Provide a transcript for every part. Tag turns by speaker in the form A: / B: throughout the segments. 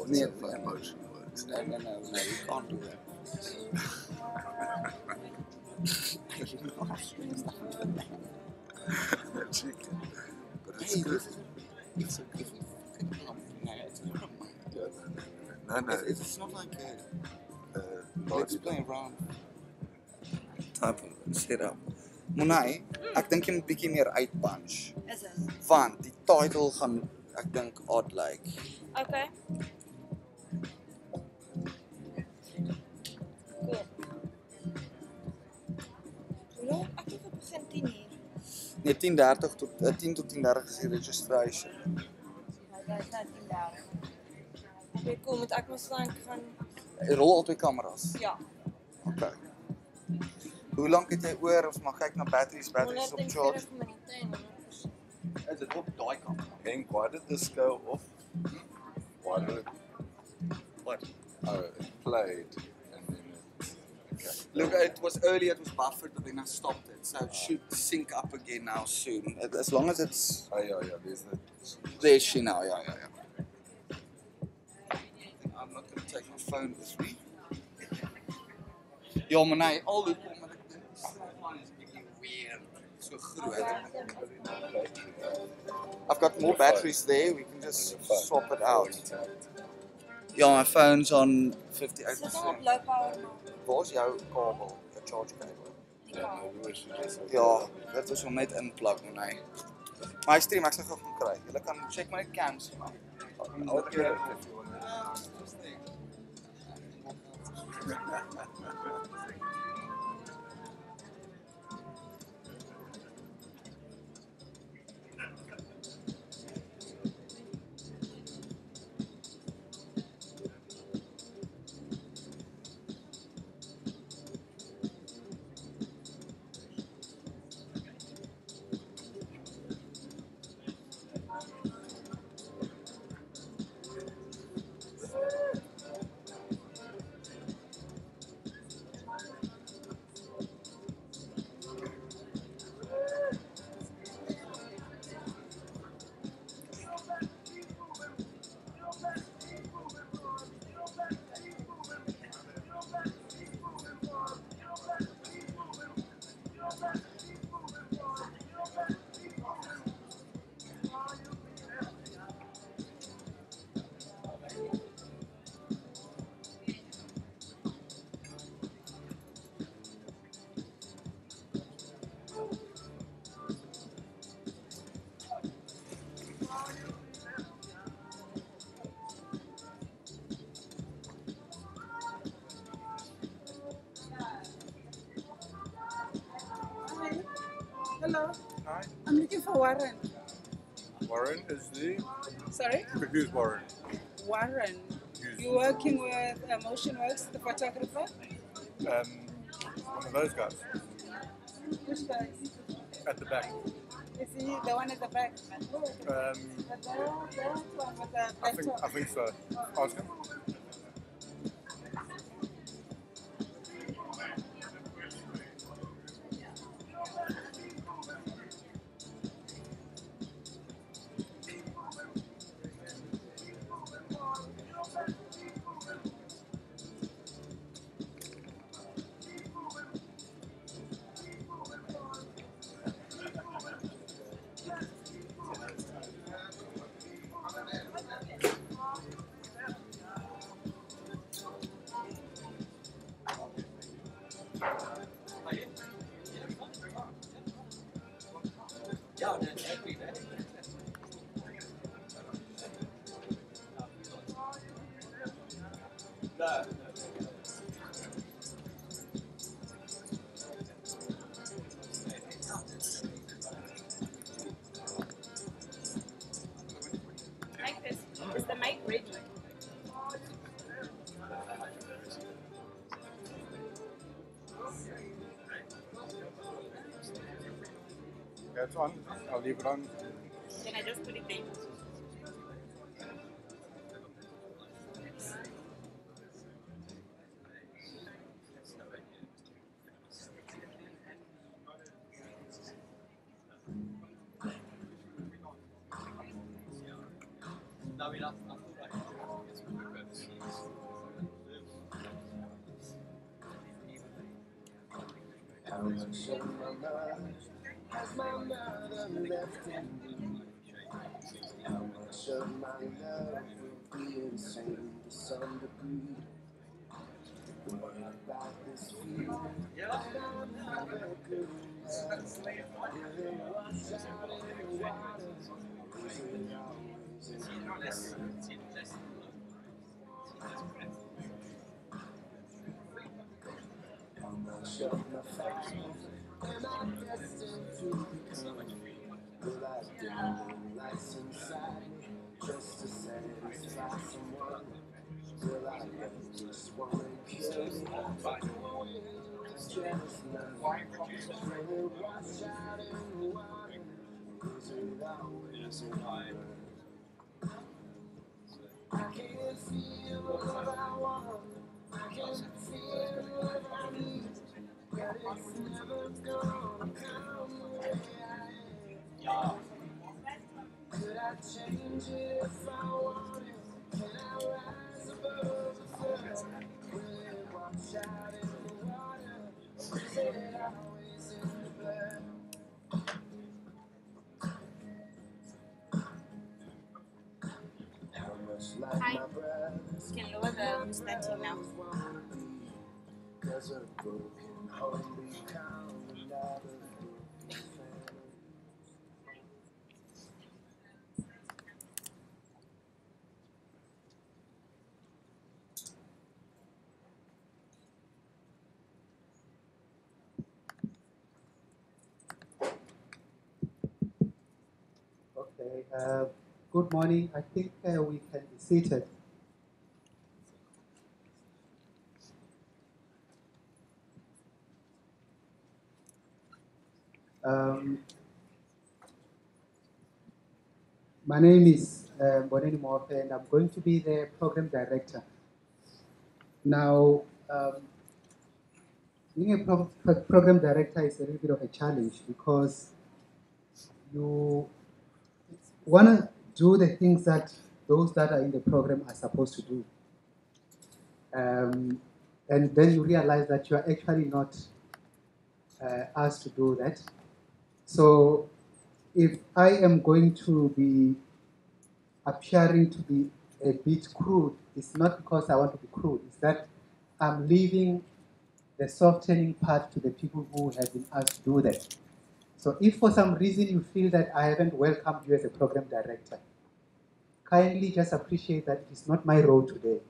A: Nee,
B: fucking motion works.
A: No, you can't do that.
B: Chicken. But it's
A: Hey,
B: good.
A: it's a good fucking lump. No, it's not.
B: No, no.
A: It's not like a let's
B: Body
A: play around type of setup. Monai, ek dink jy moet bietjie meer uitpunch.
C: Is dit?
A: Want die title gaan ek dink odd like.
C: Okay. Cool. Hoe laat? Ek dink dit begin 10 uur.
A: Nee, 10:30 tot 10 tot 10:30 is die registration.
C: Dit is net 10 dae. Okay, cool. Moet ek mos dan gaan...
A: Rol al twee kameras.
C: Ja.
A: Okay. Hoe lank het jy oor of mag kyk na batteries op charge?
C: 140 minute en 100%.
A: Is dit op daai kamera?
B: And why did this go off? Why did it?
A: What?
B: Oh, it played and then it. Okay.
A: Look, it was earlier, it was buffered, but then I stopped it. So it should sync up again now soon. As long as it's...
B: Oh yeah, there's the.
A: There she now, yeah. I'm not going to take my phone with me. Ja, maar nee, al die kom, maar ek dink die smartphone is bietjie weird. So groot. I've got more batteries there, we can just swap it out. Ja, my phone's on 58%.
C: Sit dan op low power maar.
A: Waar is jou kabel, jou charge cable?
B: Yeah, maybe we should just.
A: Ja, dit is om net inplug, maar nee. Maar hy stream, ek sal gou gaan kry. Julle kan check my cams.
B: I'll get it if you want.
D: Hello,
E: Hi,
D: I'm looking for Warren.
E: Warren is the.
D: Sorry?
E: Who's Warren?
D: Warren.
E: Who's
D: You're working with Motionworks, the photographer?
E: one of those guys
D: Which guy?
E: at the back?
D: Is he the one at the back?
E: Um,
D: The one with the
E: I
D: laptop?
E: think so. Ask him.
C: Make this. Is the mic ready?
E: Yeah, it's on. I'll leave it on.
C: Can I just put it there? Hi. You can lower the starting now.
F: Okay, good morning. I think we can be seated. Um, my name is Boneni Morfe, and I'm going to be the program director. Now, being a program director is a little bit of a challenge because you want to do the things that those that are in the program are supposed to do. And then you realize that you are actually not asked to do that. So if I am going to be appearing to be a bit crude, it's not because I want to be crude, it's that I'm leaving the softening part to the people who have been asked to do that. So if for some reason you feel that I haven't welcomed you as a program director, kindly just appreciate that it is not my role today.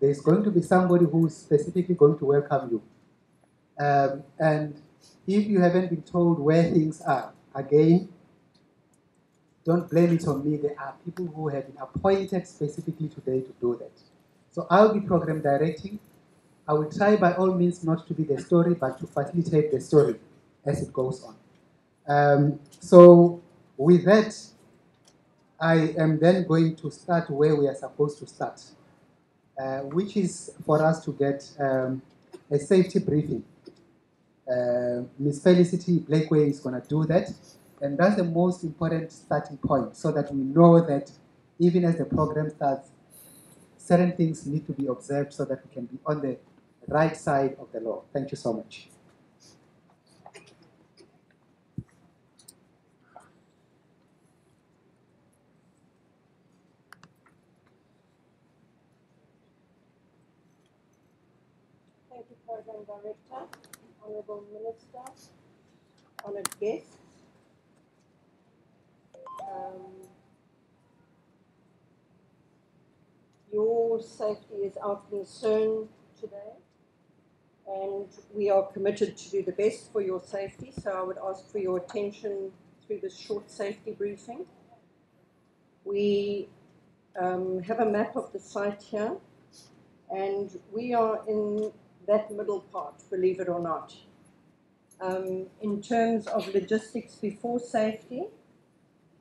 F: There's going to be somebody who's specifically going to welcome you. And if you haven't been told where things are, again, don't blame it on me. There are people who have been appointed specifically today to do that. So I'll be program directing. I will try by all means not to be the story, but to facilitate the story as it goes on. So with that, I am then going to start where we are supposed to start, which is for us to get a safety briefing. Ms. Felicity Blakeway is going to do that. And that's the most important starting point so that we know that even as the program starts, certain things need to be observed so that we can be on the right side of the law. Thank you so much.
G: Thank you, Program Director, Honourable Minister, honoured guests. Your safety is our concern today, and we are committed to do the best for your safety, so I would ask for your attention through this short safety briefing. We have a map of the site here, and we are in that middle part, believe it or not. In terms of logistics before safety,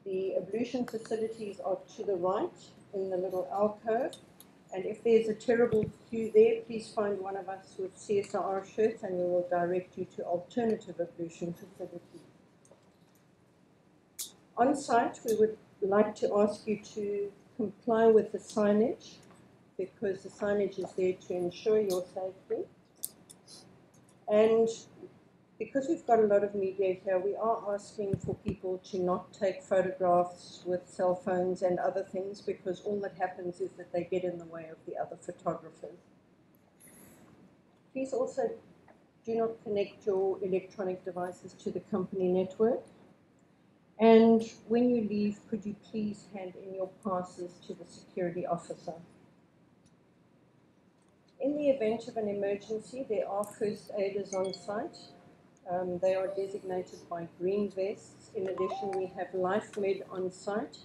G: the ablution facilities are to the right in the little alcove, and if there's a terrible queue there, please find one of us with CSIR shirts and we will direct you to alternative ablution facilities. On site, we would like to ask you to comply with the signage, because the signage is there to ensure your safety. And because we've got a lot of media here, we are asking for people to not take photographs with cell phones and other things, because all that happens is that they get in the way of the other photographers. Please also do not connect your electronic devices to the company network. And when you leave, could you please hand in your passes to the security officer? In the event of an emergency, there are first aiders on site. They are designated by green vests. In addition, we have LifeMed on site.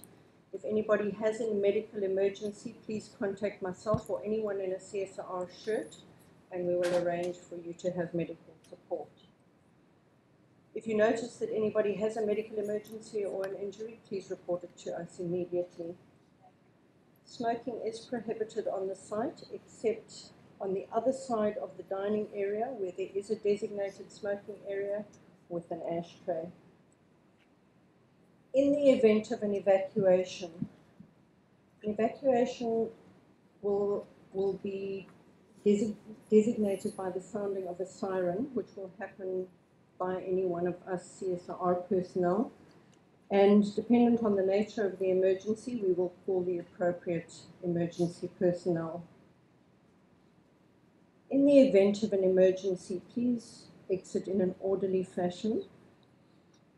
G: If anybody has a medical emergency, please contact myself or anyone in a CSIR shirt, and we will arrange for you to have medical support. If you notice that anybody has a medical emergency or an injury, please report it to us immediately. Smoking is prohibited on the site, except on the other side of the dining area where there is a designated smoking area with an ashtray. In the event of an evacuation will be designated by the sounding of a siren, which will happen by any one of us CSIR personnel. And dependent on the nature of the emergency, we will call the appropriate emergency personnel. In the event of an emergency, please exit in an orderly fashion.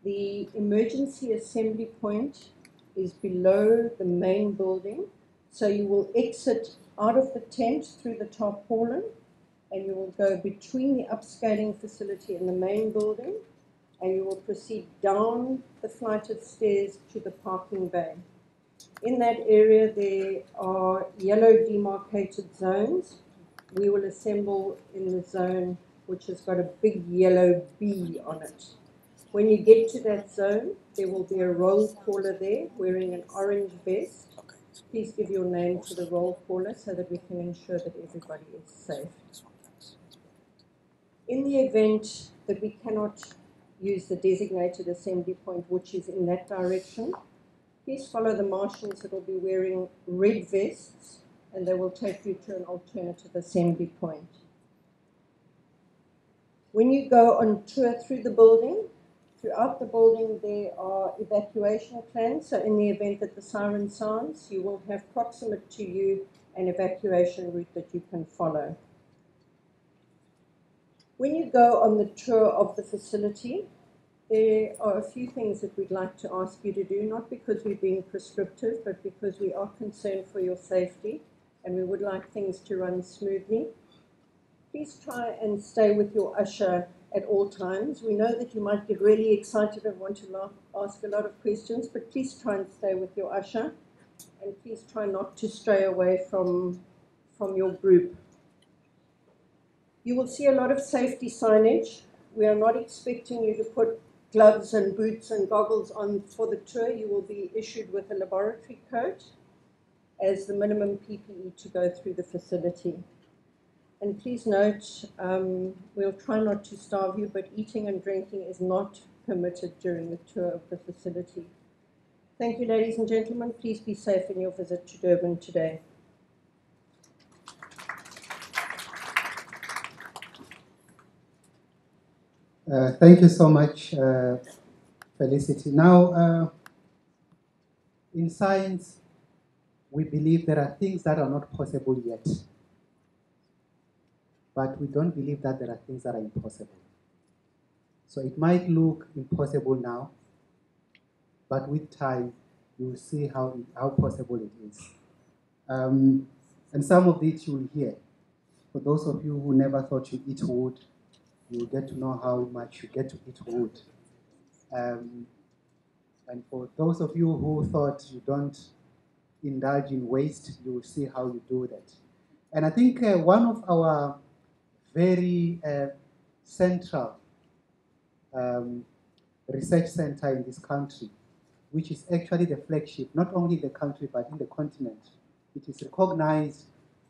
G: The emergency assembly point is below the main building, so you will exit out of the tent through the tarpaulin, and you will go between the upscaling facility and the main building, and you will proceed down the flight of stairs to the parking bay. In that area, there are yellow demarcated zones. We will assemble in the zone which has got a big yellow B on it. When you get to that zone, there will be a roll caller there wearing an orange vest. Please give your name to the roll caller so that we can ensure that everybody is safe. In the event that we cannot use the designated assembly point, which is in that direction, please follow the marshals that will be wearing red vests, and they will take you to an alternative assembly point. When you go on tour through the building, throughout the building there are evacuation plans, so in the event that the siren sounds, you will have proximate to you an evacuation route that you can follow. When you go on the tour of the facility, there are a few things that we'd like to ask you to do, not because we're being prescriptive, but because we are concerned for your safety and we would like things to run smoothly. Please try and stay with your usher at all times. We know that you might get really excited and want to ask a lot of questions, but please try and stay with your usher, and please try not to stray away from your group. You will see a lot of safety signage. We are not expecting you to put gloves and boots and goggles on for the tour. You will be issued with a laboratory coat as the minimum PPE to go through the facility. And please note, we'll try not to starve you, but eating and drinking is not permitted during the tour of the facility. Thank you, ladies and gentlemen. Please be safe in your visit to Durban today.
F: Thank you so much, Felicity. Now, in science, we believe there are things that are not possible yet. But we don't believe that there are things that are impossible. So it might look impossible now, but with time, you will see how possible it is. And some of it you will hear. For those of you who never thought you eat wood, you will get to know how much you get to eat wood. And for those of you who thought you don't indulge in waste, you will see how you do that. And I think one of our very central research center in this country, which is actually the flagship, not only in the country, but in the continent. It is recognized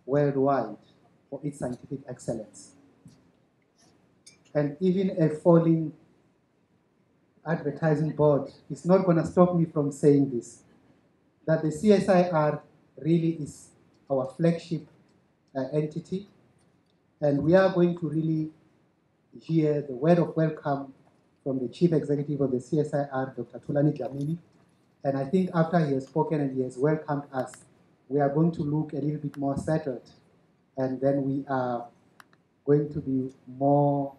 F: worldwide for its scientific excellence. And even a falling advertising board is not going to stop me from saying this, that the CSIR really is our flagship entity. And we are going to really hear the word of welcome from the Chief Executive of the CSIR, Dr. Thulani Dlamini. And I think after he has spoken and he has welcomed us, we are going to look a little bit more settled, and then we are going to be more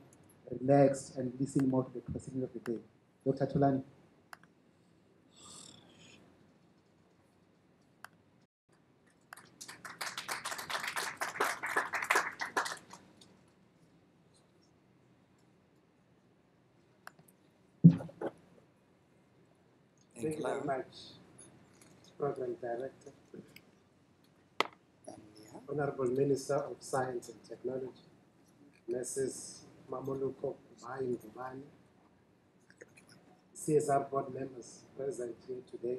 F: relaxed and listen more to the proceedings of the day. Dr. Thulani.
H: Thank you very much, Program Director, Honorable Minister of Science and Technology, Mrs. Mamoluko Kubayi Ngubane, CSR board members present here today,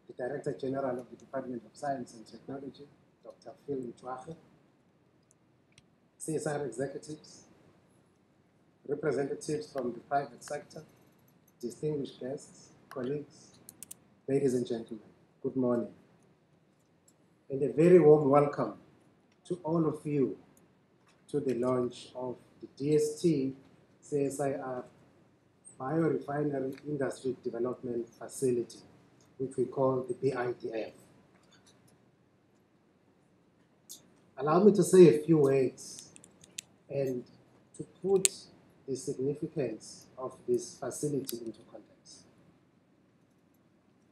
H: the Director General of the Department of Science and Technology, Dr. Phil Mtwache, CSR executives, representatives from the private sector, distinguished guests, colleagues, ladies and gentlemen, good morning. And a very warm welcome to all of you to the launch of the DST CSIR Biorefinery Industry Development Facility, which we call the BIDF. Allow me to say a few words and to put the significance of this facility into context.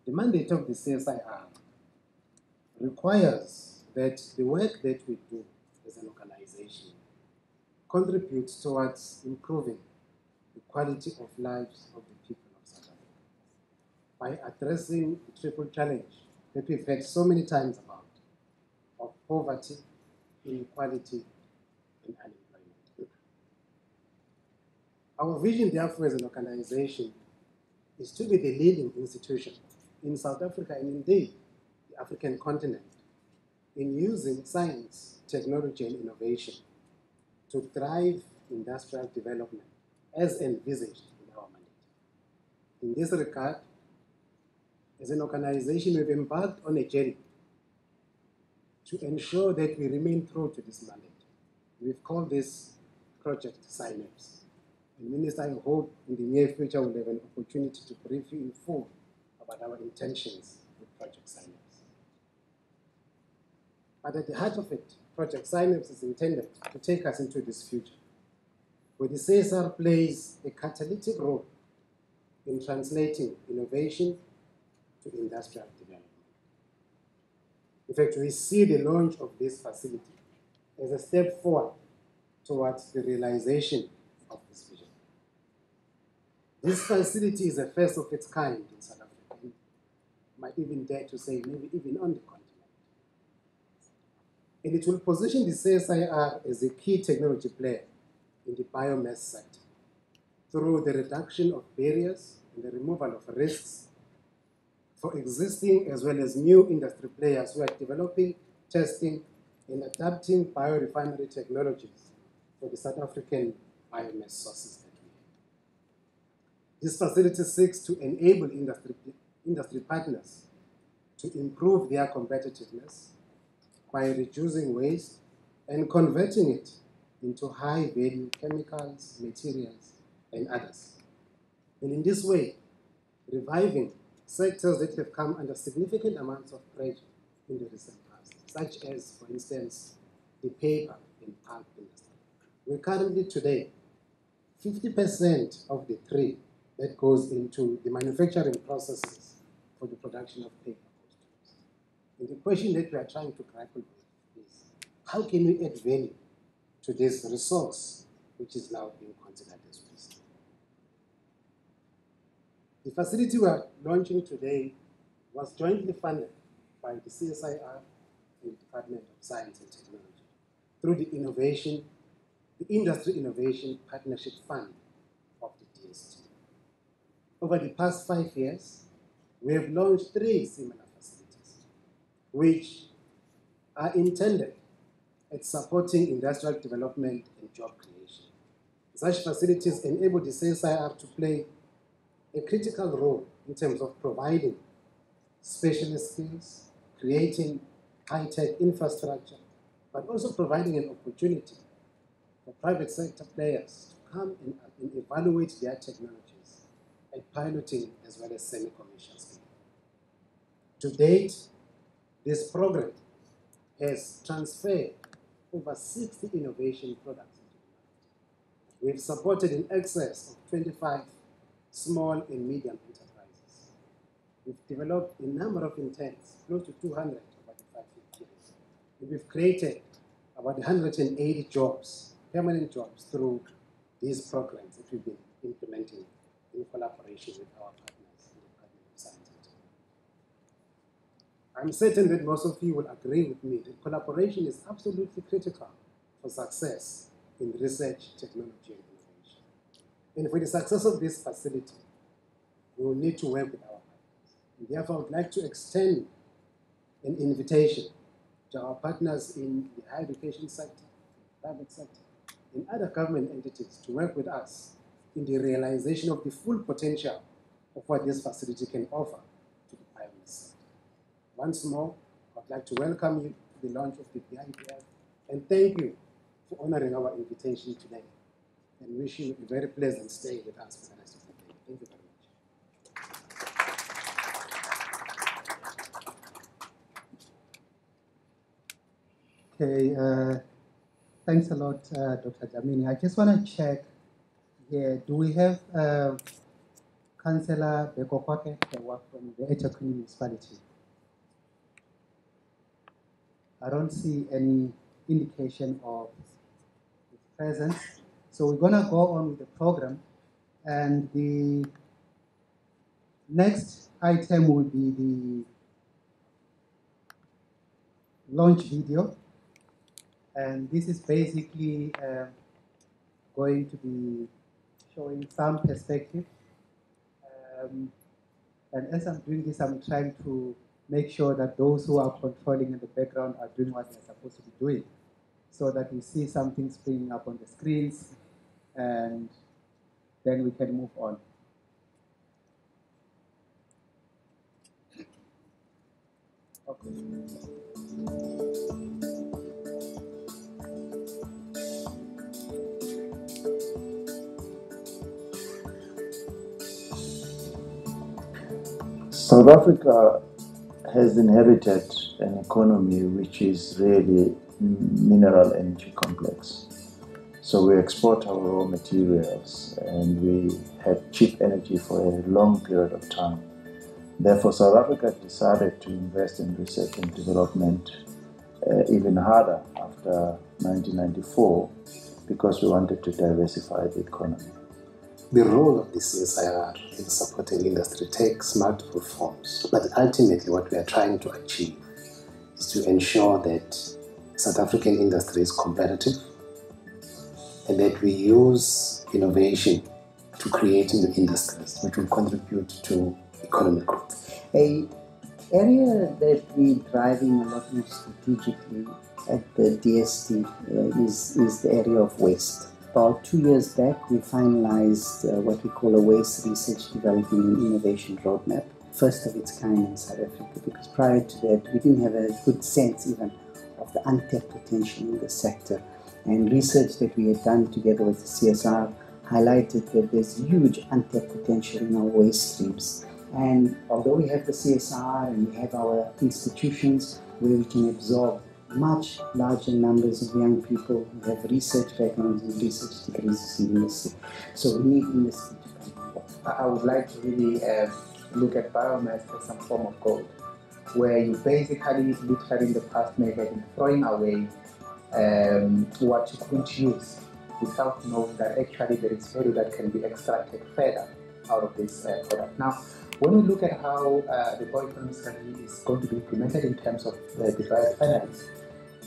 H: The mandate of the CSIR requires that the work that we do as an organization contributes towards improving the quality of lives of the people of South Africa by addressing the triple challenge that we've heard so many times about of poverty, inequality, and unemployment. Our vision, therefore, as an organization is to be the leading institution in South Africa and indeed the African continent in using science, technology, and innovation to drive industrial development as envisaged in our mandate. In this regard, as an organization, we've embarked on a journey to ensure that we remain true to this mandate. We've called this Project Synapse. And Minister, I hope in the near future we'll have an opportunity to brief you in full about our intentions with Project Synapse. But at the heart of it, Project Synapse is intended to take us into this future, where the CSR plays a catalytic role in translating innovation to industrial development. In fact, we see the launch of this facility as a step forward towards the realization of this vision. This facility is a first of its kind in South Africa, and might even dare to say maybe even on the continent. And it will position the CSIR as a key technology player in the biomass sector through the reduction of barriers and the removal of risks for existing as well as new industry players who are developing, testing, and adapting biorefinery technologies for the South African biomass sources that we have. This facility seeks to enable industry partners to improve their competitiveness by reducing waste and converting it into high-value chemicals, materials, and others. And in this way, reviving sectors that have come under significant amounts of pressure in the recent past, such as, for instance, the paper and pulp industry. We're currently today, 50% of the tree that goes into the manufacturing processes for the production of paper goes to waste. And the question that we are trying to grapple with is, how can we add value to this resource, which is now being considered as waste? The facility we are launching today was jointly funded by the CSIR and the Department of Science and Technology through the Industry Innovation Partnership Fund of the DST. Over the past 5 years, we have launched 3 similar facilities, which are intended at supporting industrial development and job creation. Such facilities enable the CSIR to play a critical role in terms of providing specialist skills, creating high-tech infrastructure, but also providing an opportunity for private sector players to come and evaluate their technologies at piloting as well as semi-commercial scale. To date, this program has transferred over 60 innovation products into the market. We've supported in excess of 25 small and medium enterprises. We've developed a number of intents, close to 200 over the 5 years. And we've created about 180 jobs, permanent jobs, through these programs that we've been implementing in collaboration with our partners in the Department of Science and Technology. I'm certain that most of you will agree with me that collaboration is absolutely critical for success in research, technology, and innovation. And for the success of this facility, we will need to work with our partners. And therefore, I would like to extend an invitation to our partners in the higher education sector, private sector, and other government entities to work with us in the realization of the full potential of what this facility can offer to the biomass sector. Once more, I'd like to welcome you to the launch of the BIPF and thank you for honoring our invitation today and wish you a very pleasant stay with us for the rest of the day. Thank you very much.
F: Okay, thanks a lot, Dr. Jamini. I just want to check here, do we have Councillor Beko Kwake from the Echaquini municipality? I don't see any indication of his presence. So we're going to go on with the program. And the next item will be the launch video. And this is basically going to be showing some perspective. And as I'm doing this, I'm trying to make sure that those who are controlling in the background are doing what they're supposed to be doing, so that we see something springing up on the screens, and then we can move on. Okay.
I: South Africa has inherited an economy which is really mineral energy complex. So we export our raw materials and we had cheap energy for a long period of time. Therefore, South Africa decided to invest in research and development even harder after 1994 because we wanted to diversify the economy.
H: The role of the CSIR in supporting industry takes multiple forms, but ultimately what we are trying to achieve is to ensure that South African industry is competitive and that we use innovation to create new industries which will contribute to economic growth.
J: An area that we're driving a lot more strategically at the DST is the area of waste. About 2 years back, we finalized what we call a waste research, development and innovation roadmap, first of its kind in South Africa, because prior to that, we didn't have a good sense even of the untapped potential in the sector. And research that we had done together with the CSR highlighted that there's huge untapped potential in our waste streams. And although we have the CSR and we have our institutions where we can absorb much larger numbers of young people who have research backgrounds and research degrees in industry. So we need industry to come on.
F: I would like to really look at biomass as some form of gold, where you basically, literally in the past, may have been throwing away what you couldn't use without knowing that actually there is value that can be extracted further out of this product. Now, when we look at how the bioeconomy strategy is going to be implemented in terms of the biorefineries,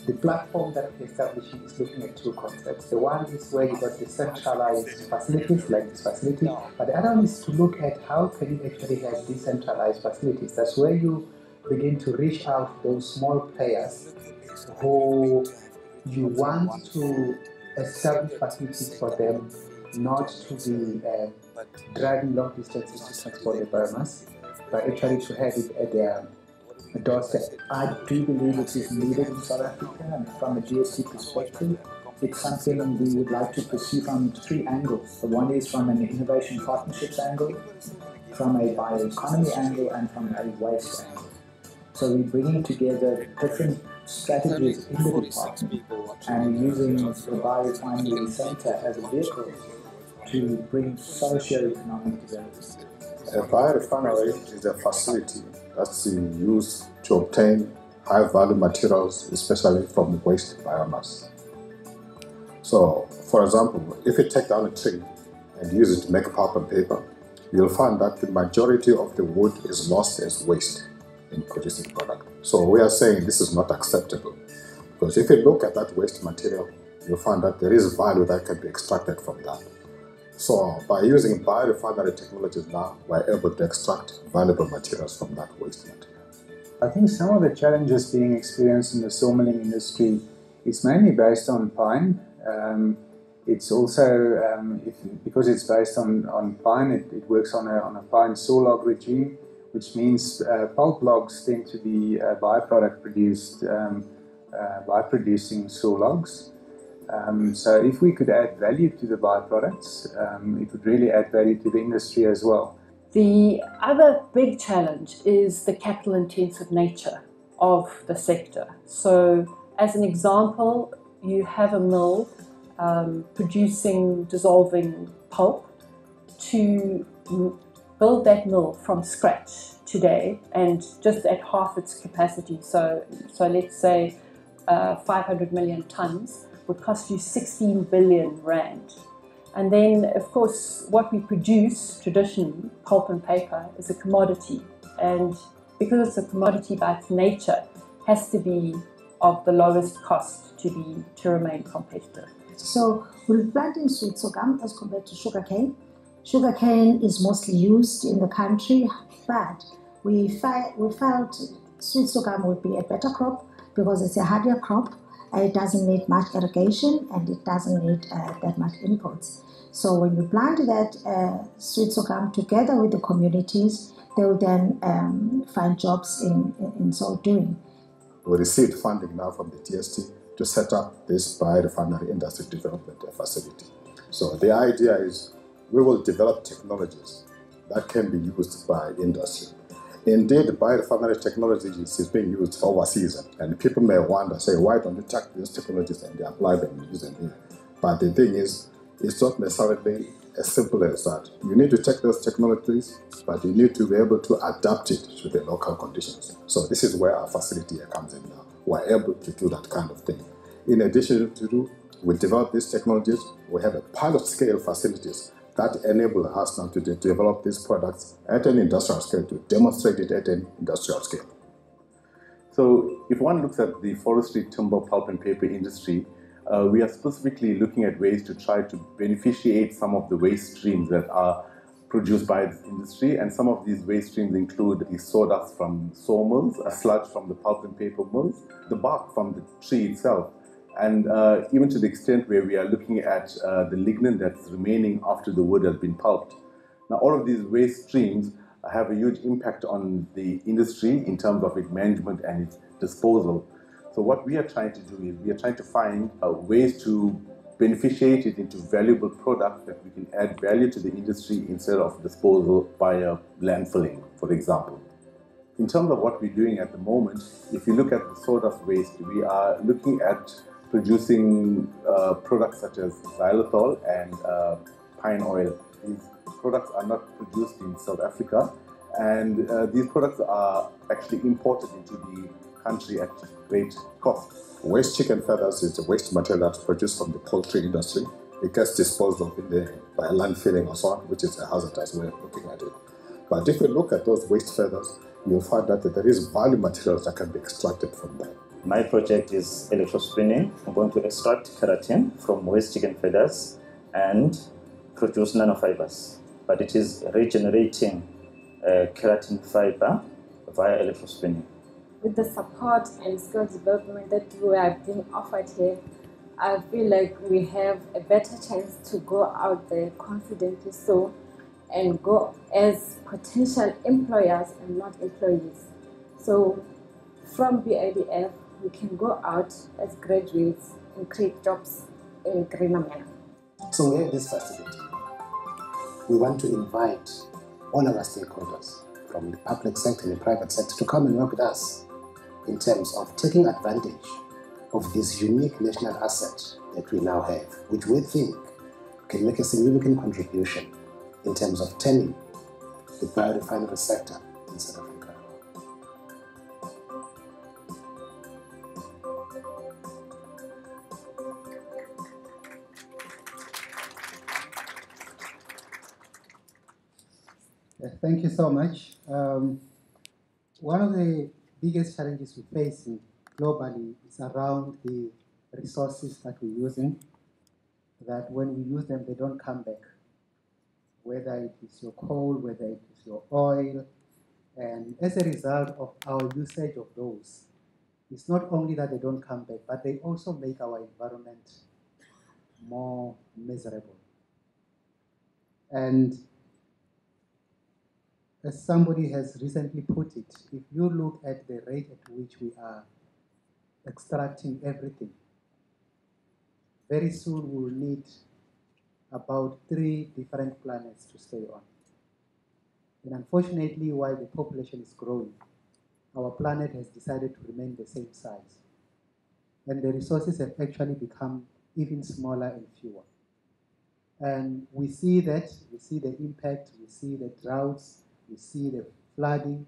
F: the platform that we're establishing is looking at two concepts. The one is where you got decentralized facilities like this facility, but the other one is to look at how can you actually have decentralized facilities. That's where you begin to reach out to those small players who you want to establish facilities for them not to be driving long distances to transport the biomass, but actually to have it at their doorstep. I do believe it is needed in South Africa, and from a GST perspective,
K: it's something we would like to pursue from 3 angles. The one is from an innovation partnerships angle, from a bioeconomy angle, and from a waste angle. So we're bringing together different strategies in the department and using the Biorefinery Centre as a vehicle to bring socio-economic development.
L: A biorefinery is a facility that's used to obtain high-value materials, especially from waste biomass. So, for example, if you take down a tree and use it to make pulp and paper, you'll find that the majority of the wood is lost as waste in producing product. So we are saying this is not acceptable, because if you look at that waste material, you'll find that there is value that can be extracted from that. So by using biorefinery technologies now, we're able to extract valuable materials from that waste material.
M: I think some of the challenges being experienced in the sawmilling industry is mainly based on pine. It's also, because it's based on pine, it works on a pine saw log regime, which means pulp logs tend to be a byproduct produced by producing saw logs. So if we could add value to the byproducts, it would really add value to the industry as well.
N: The other big challenge is the capital-intensive nature of the sector. So as an example, you have a mill dissolving pulp. To build that mill from scratch today and just at half its capacity, so let's say 500 million tons, would cost you 16 billion rand. And then, of course, what we produce traditionally, pulp and paper, is a commodity. And because it's a commodity by its nature, has to be of the lowest cost to remain competitive.
O: So we're planting sweet sorghum as compared to sugarcane. Sugarcane is mostly used in the country, but we felt sweet sorghum would be a better crop because it's a hardier crop. It doesn't need much irrigation and it doesn't need that much inputs. So when we plant that sweet sorghum together with the communities, they will then find jobs in so doing.
L: We received funding now from the DST to set up this biorefinery industry development facility. So the idea is we will develop technologies that can be used by industry. Indeed, biorefinery technology is being used overseas, and people may wonder, say, why don't you take these technologies and apply them and use them here? But the thing is, it's not necessarily as simple as that. You need to take those technologies, but you need to be able to adapt it to the local conditions. So this is where our facility comes in now. We're able to do that kind of thing. In addition to we develop these technologies, we have a pilot scale facilities that enable us now to develop these products at an industrial scale, to demonstrate it at an industrial scale.
P: So if one looks at the forestry, timber, pulp and paper industry, we are specifically looking at ways to try to beneficiate some of the waste streams that are produced by this industry, and some of these waste streams include the sawdust from sawmills, sludge from the pulp and paper mills, the bark from the tree itself, and even to the extent where we are looking at the lignin that's remaining after the wood has been pulped. Now, all of these waste streams have a huge impact on the industry in terms of its management and its disposal. So what we are trying to do is we are trying to find ways to beneficiate it into valuable products that we can add value to the industry instead of disposal via landfilling, for example. In terms of what we're doing at the moment, if you look at the sawdust waste, we are looking at producing products such as xylitol and pine oil. These products are not produced in South Africa, and these products are actually imported into the country at great cost.
L: Waste chicken feathers is the waste material that's produced from the poultry industry. It gets disposed of by landfilling or so on, which is a hazardous way of looking at it. But if you look at those waste feathers, you'll find that there is value materials that can be extracted from them.
Q: My project is electrospinning. I'm going to extract keratin from waste chicken feathers and produce nanofibers. But it is regenerating keratin fiber via electrospinning.
C: With the support and skill development that we are being offered here, I feel like we have a better chance to go out there confidently and go as potential employers and not employees. So from BIDF, we can go out as graduates and create jobs a greener manner.
H: So we have this facility. We want to invite all our stakeholders from the public sector and the private sector to come and work with us in terms of taking advantage of this unique national asset that we now have, which we think can make a significant contribution in terms of turning the biorefinery sector in South Africa.
F: Thank you so much. One of the biggest challenges we're facing globally is around the resources that we're using, that when we use them, they don't come back. Whether it is your coal, whether it is your oil, and as a result of our usage of those, it's not only that they don't come back, but they also make our environment more miserable. And as somebody has recently put it, if you look at the rate at which we are extracting everything, very soon we will need about 3 different planets to stay on. And unfortunately, while the population is growing, our planet has decided to remain the same size. And the resources have actually become even smaller and fewer. And we see that, we see the impact, we see the droughts, we see the flooding,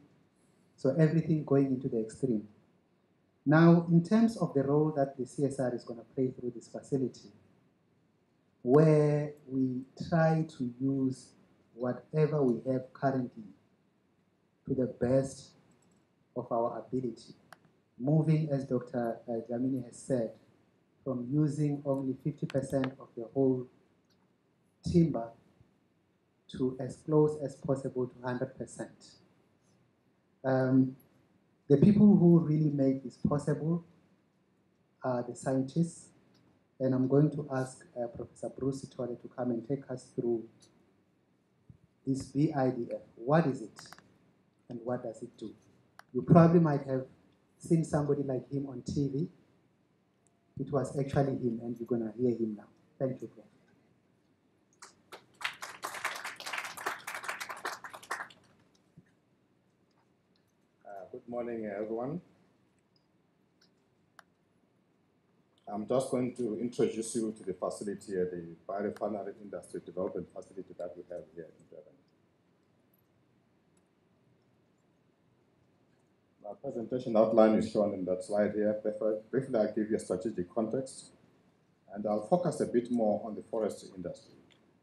F: so everything going into the extreme. Now, in terms of the role that the CSR is going to play through this facility, where we try to use whatever we have currently to the best of our ability, moving, as Dr. Dlamini has said, from using only 50% of the whole timber to as close as possible to 100%. The people who really make this possible are the scientists, and I'm going to ask Professor Bruce Sithole to come and take us through this BIDF. What is it, and what does it do? You probably might have seen somebody like him on TV. It was actually him, and you're going to hear him now. Thank you, Prof.
E: Good morning, everyone. I'm just going to introduce you to the facility, the Biorefinery Industry Development Facility that we have here in Durban. My presentation outline is shown in that slide here. Briefly, I'll give you a strategic context, and I'll focus a bit more on the forestry industry.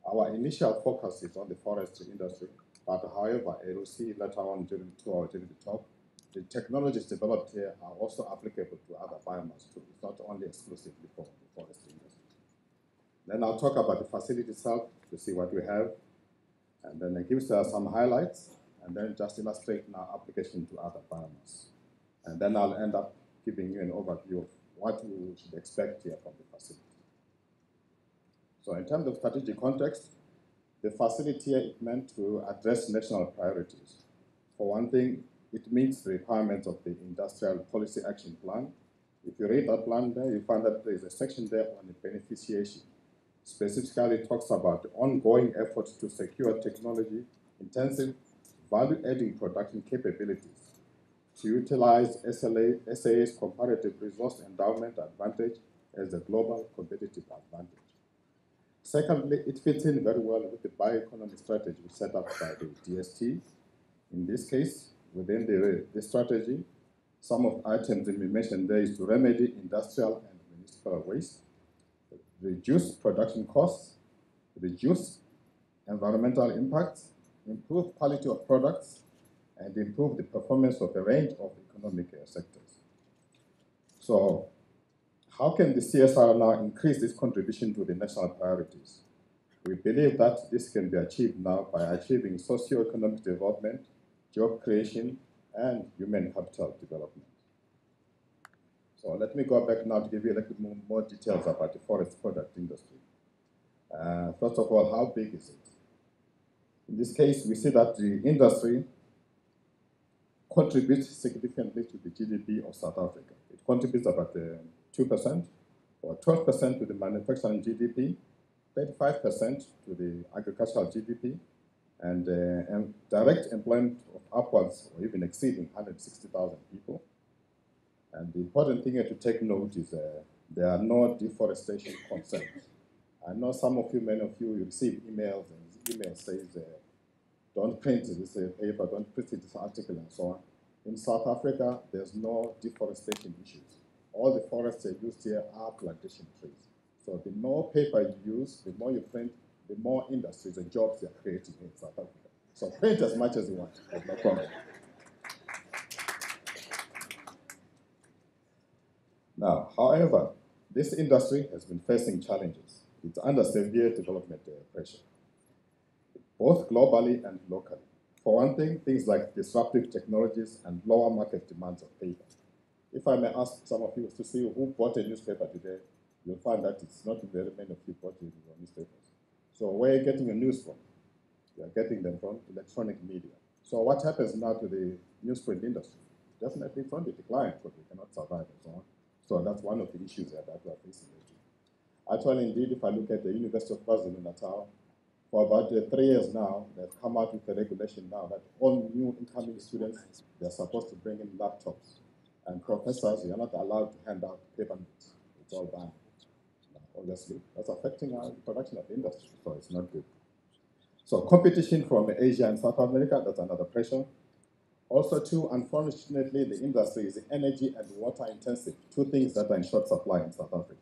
E: Our initial focus is on the forestry industry, but however, you will see later on during the talk, the technologies developed here are also applicable to other biomass too. It's not only exclusively for the forestry industry. Then I'll talk about the facility itself to see what we have, and then I give some highlights, and then just illustrate our application to other biomass. And then I'll end up giving you an overview of what we should expect here from the facility. So in terms of strategic context, the facility here is meant to address national priorities. For one thing, it meets the requirements of the Industrial Policy Action Plan. If you read that plan there, you find that there is a section there on the beneficiation. Specifically, it talks about the ongoing efforts to secure technology-intensive, value-adding production capabilities, to utilize SAA's comparative resource endowment advantage as a global competitive advantage. Secondly, it fits in very well with the bioeconomy strategy set up by the DST. In this case, within the strategy, some of the items that we mentioned there is to remedy industrial and municipal waste, reduce production costs, reduce environmental impacts, improve quality of products, and improve the performance of a range of economic sectors. So how can the CSR now increase this contribution to the national priorities? We believe that this can be achieved now by achieving socio-economic development, job creation, and human capital development. So let me go back now to give you a little bit more details about the forest product industry. First of all, how big is it? In this case, we see that the industry contributes significantly to the GDP of South Africa. It contributes about 2%, or 12% to the manufacturing GDP, 35% to the agricultural GDP, and direct employment of upwards or even exceeding 160,000 people. And the important thing here to take note is there are no deforestation concerns. I know some of you, many of you, you receive emails, and the email says, don't print this paper, don't print this article, and so on. In South Africa, there's no deforestation issues. All the forests used here are plantation trees. So the more paper you use, the more you print, the more industries and jobs you're creating in South Africa. So print as much as you want, there's no problem. Now, however, this industry has been facing challenges. It's under severe development pressure, both globally and locally. For one thing, things like disruptive technologies and lower market demands of paper. If I may ask some of you to see who bought a newspaper today, you'll find that it's not very many of you bought your newspapers. So where are you getting your news from? You're getting them from electronic media. So what happens now to the newsprint industry? Definitely from the decline, because they cannot survive and so on. So that's one of the issues that we're facing. Actually, indeed, if I look at the University of KwaZulu-Natal, for about 3 years now, they've come out with a regulation now that all new incoming students, they're supposed to bring in laptops. And professors, you're not allowed to hand out paper notes. It's all banned. Obviously, that's affecting our production of the industry, so it's not good. So competition from Asia and South America, that's another pressure. Also, too, unfortunately, the industry is energy and water intensive, two things that are in short supply in South Africa.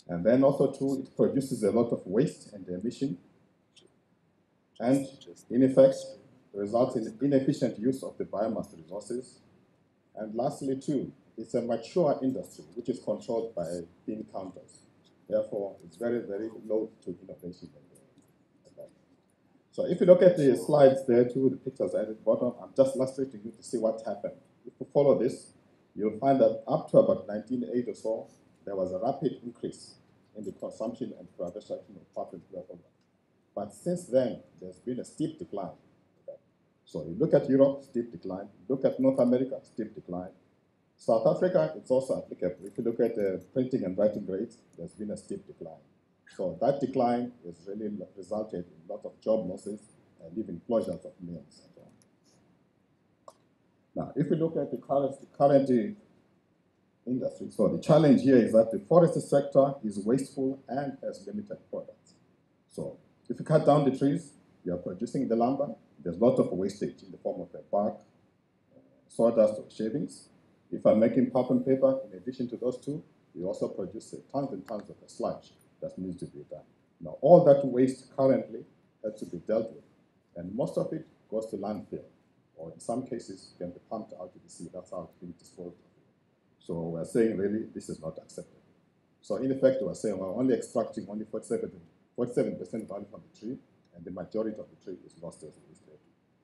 E: And then also, too, it produces a lot of waste and emission, and in effect, results in inefficient use of the biomass resources. And lastly, too, it's a mature industry, which is controlled by bean counters. Therefore, it's very, very low to innovation. So if you look at the slides there too, the pictures at the bottom, I'm just illustrating you to see what happened. If you follow this, you'll find that up to about 1980 or so, there was a rapid increase in the consumption and production of pulp and paper. But since then, there's been a steep decline. Okay. So you look at Europe, steep decline. Look at North America, steep decline. South Africa, it's also applicable. If you look at the printing and writing rates, there's been a steep decline. So that decline has really resulted in a lot of job losses and even closures of mills. Now, if we look at the current industry, so the challenge here is that the forestry sector is wasteful and has limited products. So if you cut down the trees, you are producing the lumber. There's a lot of wastage in the form of the bark, sawdust, or shavings. If I'm making pulp and paper, in addition to those two, we also produce tons and tons of sludge that needs to be done. Now, all that waste currently has to be dealt with, and most of it goes to landfill, or in some cases can be pumped out to the sea. That's how it's being disposed of. So we're saying, really, this is not acceptable. So in effect, we're saying we're only extracting only 47% value from the tree, and the majority of the tree is lost as a waste.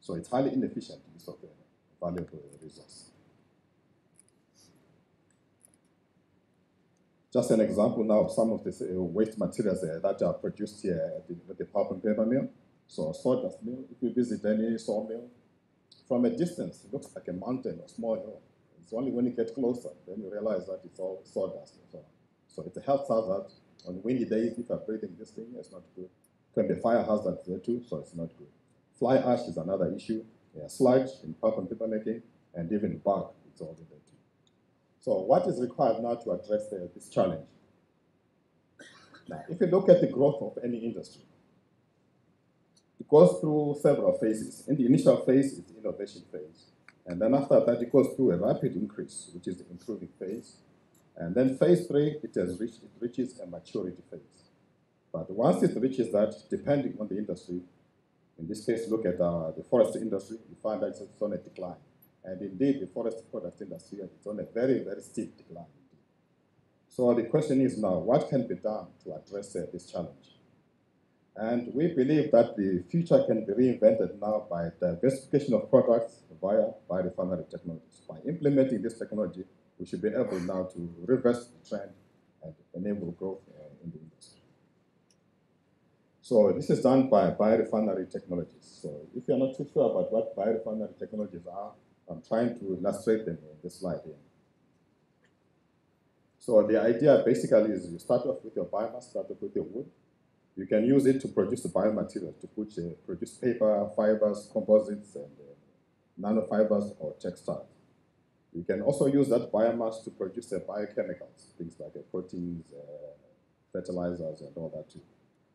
E: So it's highly inefficient use of a valuable resource. Just an example now of some of the waste materials that are produced here at the pulp and paper mill. So sawdust mill, if you visit any sawmill, from a distance, it looks like a mountain or small hill. It's only when you get closer, then you realize that it's all sawdust and so on. So it's a health hazard. On windy days, if you're breathing this thing, it's not good. It can be a fire hazard there too, so it's not good. Fly ash is another issue. Sludge in pulp and paper making, and even bark, it's all in there too. So what is required now to address this challenge? Now, if you look at the growth of any industry, it goes through several phases. In the initial phase is the innovation phase. And then after that, it goes through a rapid increase, which is the improving phase. And then phase 3, it reaches a maturity phase. But once it reaches that, depending on the industry, in this case, look at the forestry industry, you find that it's on a decline. And indeed, the forest product industry is on a very, very steep decline. So the question is now, what can be done to address this challenge? And we believe that the future can be reinvented now by diversification of products via biorefinery technologies. By implementing this technology, we should be able now to reverse the trend and enable growth in the industry. So this is done by biorefinery technologies. So if you're not too sure about what biorefinery technologies are, I'm trying to illustrate them in this slide here. So the idea basically is you start off with your biomass, start off with your wood. You can use it to produce the biomaterial, to produce paper, fibers, composites, and nanofibers or textiles. You can also use that biomass to produce biochemicals, things like proteins, fertilizers, and all that too.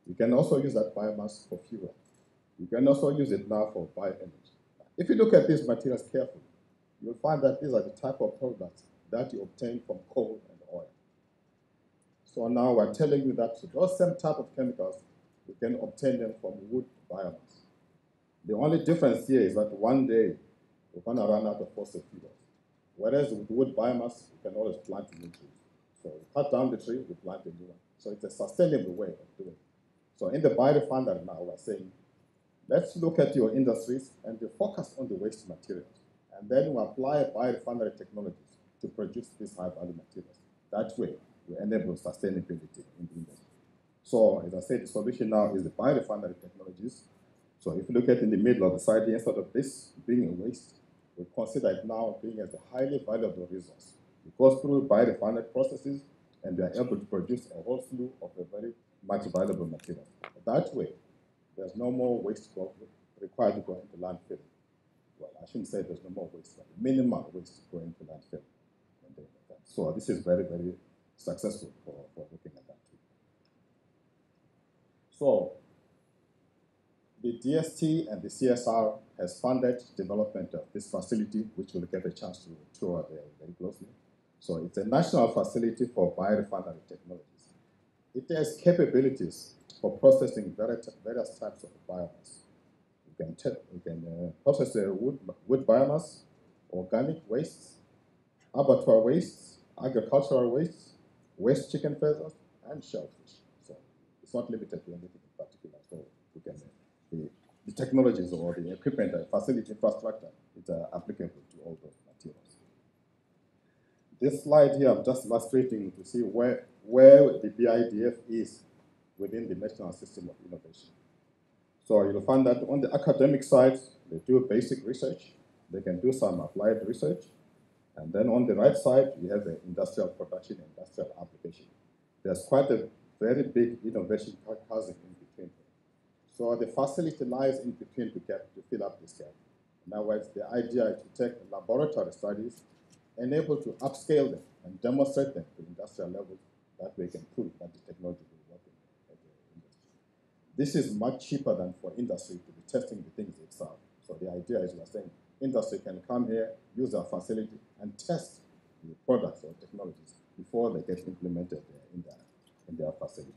E: You can also use that biomass for fuel. You can also use it now for bioenergy. If you look at these materials carefully, you'll find that these are the type of products that you obtain from coal and oil. So now we're telling you that those same type of chemicals, you can obtain them from wood biomass. The only difference here is that one day we're going to run out of fossil fuels. Whereas with wood biomass, you can always plant new trees. So you cut down the tree, you plant a new one. So it's a sustainable way of doing it. So in the biorefinery now, we're saying, let's look at your industries and you focus on the waste materials. And then we apply biorefinery technologies to produce these high-value materials. That way, we enable sustainability in the industry. So, as I said, the solution now is the biorefinery technologies. So if you look at in the middle of the slide, instead of this being a waste, we consider it now being as a highly valuable resource. It goes through biorefinery processes, and we are able to produce a whole slew of a very much valuable material. That way, there's no more waste required to go into landfill. Well, I shouldn't say there's no more waste, but minimal waste going to landfill. So this is very, very successful for looking at that too. So the DST and the CSR has funded development of this facility, which we'll get a chance to tour very closely. So it's a national facility for biorefinery technologies. It has capabilities for processing various types of biomass. You can process the wood biomass, organic wastes, abattoir wastes, agricultural wastes, waste chicken feathers, and shellfish. So it's not limited to anything in particular. So we can, the technologies or the equipment, the facility infrastructure is applicable to all those materials. This slide here, I'm just illustrating to see where the BIDF is within the national system of innovation. So you'll find that on the academic side, they do basic research. They can do some applied research. And then on the right side, you have the industrial production and industrial application. There's quite a very big innovation chasm in between. So the facility lies in between the gap to fill up this gap. In other words, the idea is to take laboratory studies and able to upscale them and demonstrate them to industrial levels. That way can prove that the technology will work in the industry. This is much cheaper than for industry to be testing the things itself. So the idea is we're saying industry can come here, use our facility, and test the products or technologies before they get implemented in their facility.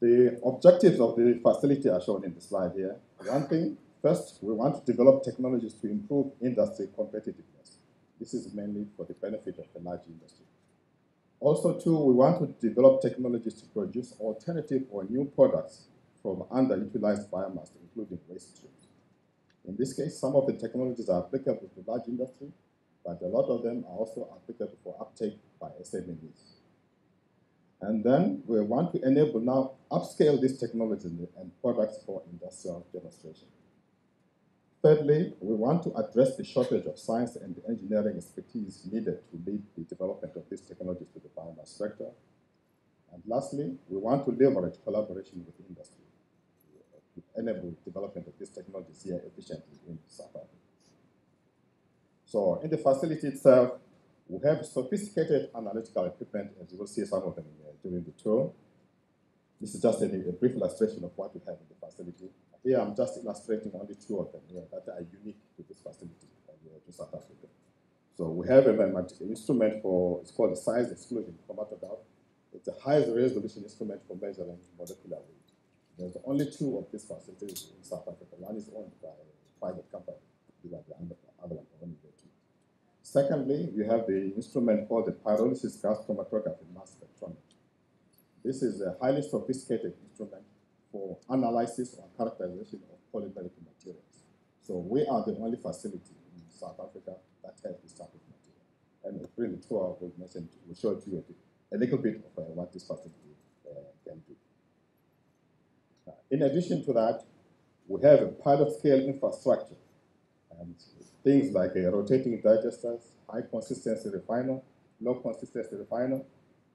E: The objectives of the facility are shown in the slide here. One thing, first, we want to develop technologies to improve industry competitiveness. This is mainly for the benefit of the large industry. Also, too, we want to develop technologies to produce alternative or new products from underutilized biomass, including waste streams. In this case, some of the technologies are applicable to large industry, but a lot of them are also applicable for uptake by SMEs. And then we want to enable now upscale these technologies and products for industrial demonstration. Thirdly, we want to address the shortage of science and engineering expertise needed to lead the development of these technologies to the biomass sector. And lastly, we want to leverage collaboration with industry to enable development of these technologies here efficiently in South Africa. So in the facility itself, we have sophisticated analytical equipment, as you will see some of them during the tour. This is just a brief illustration of what we have in the facility. Here I'm just illustrating only two of them here that are unique to this facility to South Africa. So we have an instrument it's called the size exclusion chromatograph. It's a high resolution instrument for measuring molecular weight. There's only two of these facilities in South Africa. One is owned by a private company, the other one only there too. Secondly, we have the instrument called the pyrolysis gas chromatography mass spectrometry. This is a highly sophisticated instrument for analysis or characterization of polymeric materials. So we are the only facility in South Africa that has this type of material. And during the tour, we'll show you a little bit of what this facility can do. In addition to that, we have a pilot scale infrastructure and things like rotating digesters, high consistency refiner, low consistency refiner,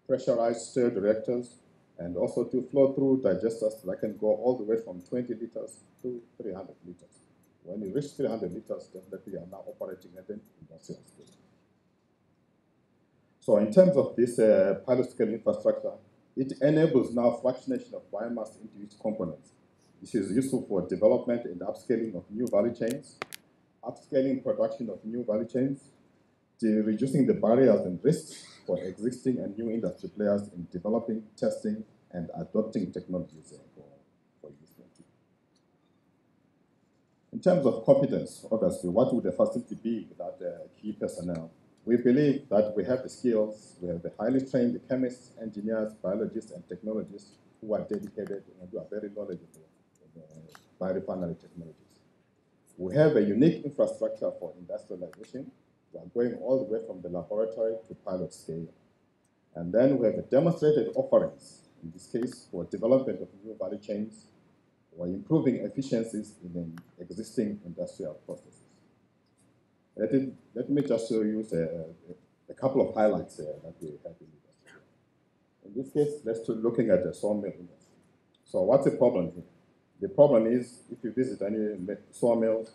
E: pressurized stir reactors, and also to flow through digesters that can go all the way from 20 liters to 300 liters. When you reach 300 liters, definitely you are now operating at an industrial scale. So in terms of this pilot scale infrastructure, it enables now fractionation of biomass into its components. This is useful for development and upscaling of new value chains, upscaling production of new value chains, to reducing the barriers and risks for existing and new industry players in developing, testing, and adopting technologies for use. In terms of competence, obviously, what would a facility be without key personnel? We believe that we have the skills, we have the highly trained chemists, engineers, biologists, and technologists who are dedicated and who are very knowledgeable in biorefinery technologies. We have a unique infrastructure for industrialization. We are going all the way from the laboratory to pilot scale. And then we have the demonstrated offerings, in this case, for development of new value chains, or improving efficiencies in existing industrial processes. Let me just show you a couple of highlights that we have in the industry. In this case, let's looking at the sawmill industry. So what's the problem here? The problem is, if you visit any sawmills,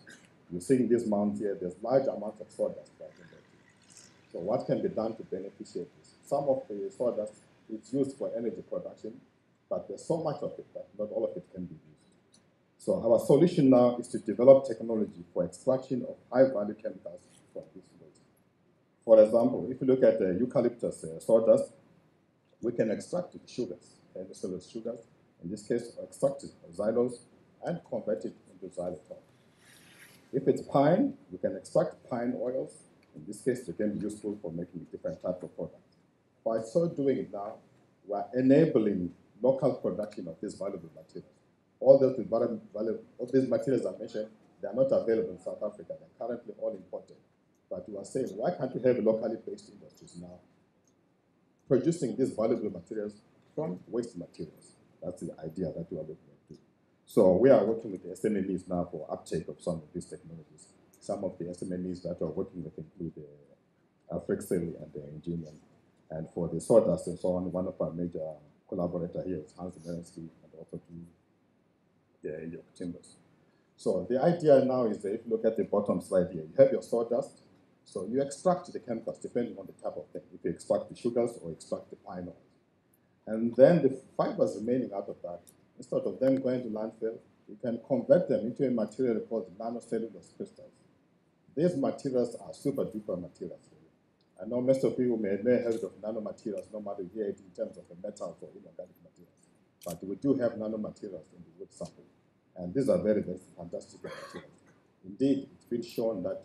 E: you see these mounds here, there's large amounts of sawdust right in there. So what can be done to beneficiate this? Some of the sawdust is used for energy production, but there's so much of it that not all of it can be used. So our solution now is to develop technology for extraction of high-value chemicals from this waste. For example, if you look at the eucalyptus sawdust, we can extract sugars, cellulose sugars, in this case, extract xylose and convert it into xylitol. If it's pine, we can extract pine oils. In this case, they can be useful for making different types of products. By so doing it now, we are enabling local production of these valuable materials. All these materials I mentioned, they are not available in South Africa. They're currently all imported. But we are saying, why can't we have locally based industries now producing these valuable materials from waste materials? That's the idea that we are looking at. So we are working with the SMMEs now for uptake of some of these technologies. Some of the SMMEs that we are working with include Frixel and Engineering. And for the sawdust and so on, one of our major collaborators here is Hans Merensky and also the York Timbers. So the idea now is that if you look at the bottom slide here, you have your sawdust. So you extract the chemicals depending on the type of thing. If you extract the sugars or extract the pine oils. And then the fibers remaining out of that, instead of them going to landfill, you can convert them into a material called nanocellulose crystals. These materials are super duper materials. I know most of you may have heard of nanomaterials, no matter here in terms of the metals or inorganic materials. But we do have nanomaterials in the wood sample. And these are very, very fantastic materials. Indeed, it's been shown that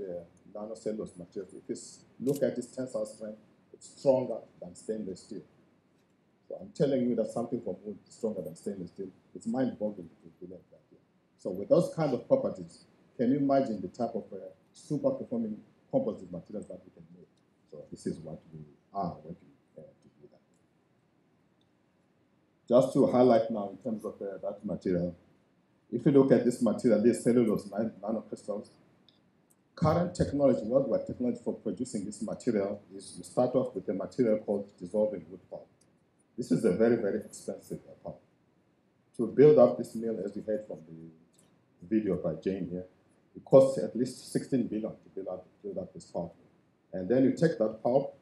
E: nanocellulose materials, if you look at its tensile strength, it's stronger than stainless steel. So I'm telling you that something from wood is stronger than stainless steel. It's mind-boggling to believe that. Yeah. So with those kind of properties, can you imagine the type of super-performing composite materials that we can make? So this is what we are working to do that. Just to highlight now in terms of that material, if you look at this material, these cellulose nanocrystals, current technology, worldwide technology for producing this material is you start off with a material called dissolving wood pulp. This is a very, very expensive pulp. To build up this mill, as you heard from the video by Jane here, it costs at least 16 billion to build up this pulp. And then you take that pulp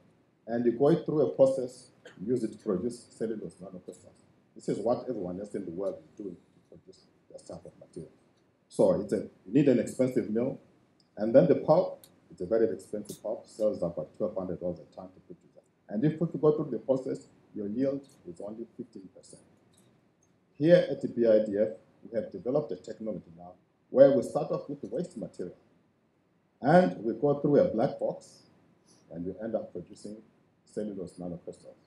E: and you go through a process, use it to produce cellulose nanocrystals. This is what everyone else in the world is doing to produce this type of material. So you need an expensive mill, and then the pulp, it's a very expensive pulp, sells about $1,200 a ton to produce that. And if you go through the process, your yield is only 15%. Here at the BIDF, we have developed a technology now where we start off with the waste material. And we go through a black box, and we end up producing cellulose nanocrystals.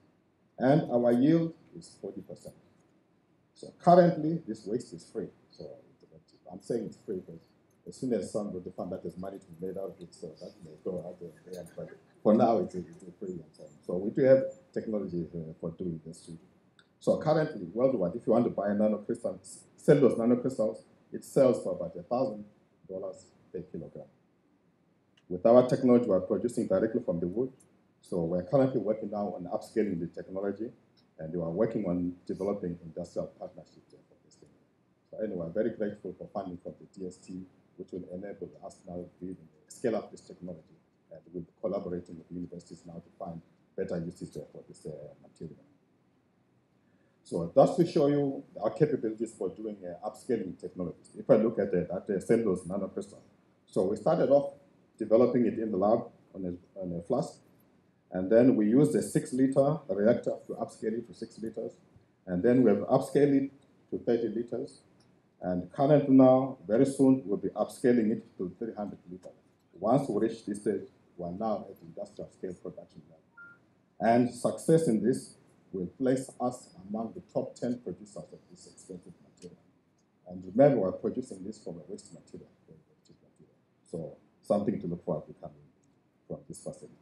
E: And our yield is 40%. So currently, this waste is free. So I'm saying it's free because as soon as somebody found that there's money to be made out of it, so that may go out there. But for now, it's free and so on. So we do have technology for doing this too. So currently, worldwide, if you want to buy cellulose nanocrystals, it sells for about $1,000 per kilogram. With our technology, we're producing directly from the wood. So we're currently working now on upscaling the technology, and we are working on developing industrial partnerships for this thing. So anyway, I'm very grateful for funding from the DST, which will enable us now to scale up this technology, and we're collaborating with universities now to find better uses for this material. So that's to show you our capabilities for doing upscaling technologies. If I look at that cellulose nanocrystal, so we started off developing it in the lab on a flask, and then we used a 6-liter reactor to upscale it to 6 liters, and then we have upscaled it to 30 liters, and currently now, very soon, we'll be upscaling it to 300 liters. Once we reach this stage, we're now at industrial scale production level. And success in this will place us among the top 10 producers of this expensive material. And remember, we're producing this from a waste material, very, very cheap material. So something to look forward to coming from this facility.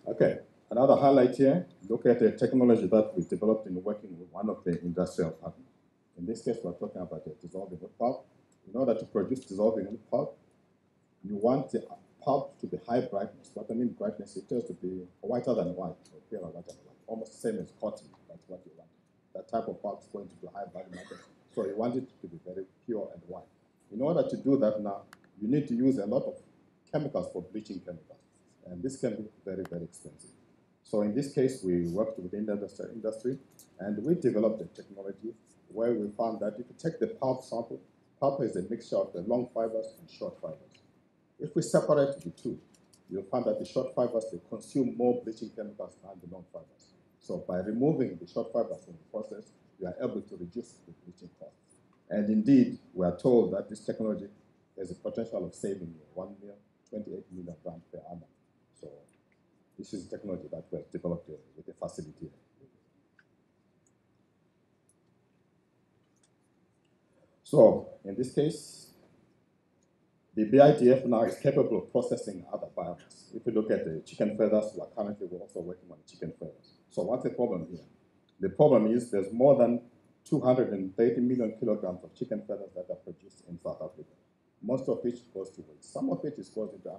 E: Okay, another highlight here, look at the technology that we developed in working with one of the industrial partners. In this case, we're talking about the dissolving wood pulp. In order to produce dissolving wood pulp, you want the pulp to be high brightness. What I mean brightness, it has to be whiter than white, or paler whiter than white, almost the same as cotton. That's what you want. That type of pulp is going to be high value market. So you want it to be very pure and white. In order to do that now, you need to use a lot of chemicals for bleaching chemicals. And this can be very, very expensive. So in this case, we worked within the industry, and we developed a technology where we found that if you take the pulp sample, pulp is a mixture of the long fibers and short fibers. If we separate the two, you'll find that the short fibers, they consume more bleaching chemicals than the long fibers. So by removing the short fibers from the process, you are able to reduce the bleaching costs. And indeed, we are told that this technology has a potential of saving 28 million grams per annum. So this is technology that was developed with the facility. So in this case, the BIDF now is capable of processing other biomass. If you look at the chicken feathers, we're also working on chicken feathers. So what's the problem here? The problem is there's more than 230 million kilograms of chicken feathers that are produced in South Africa, most of which goes to waste. Some of it is goes into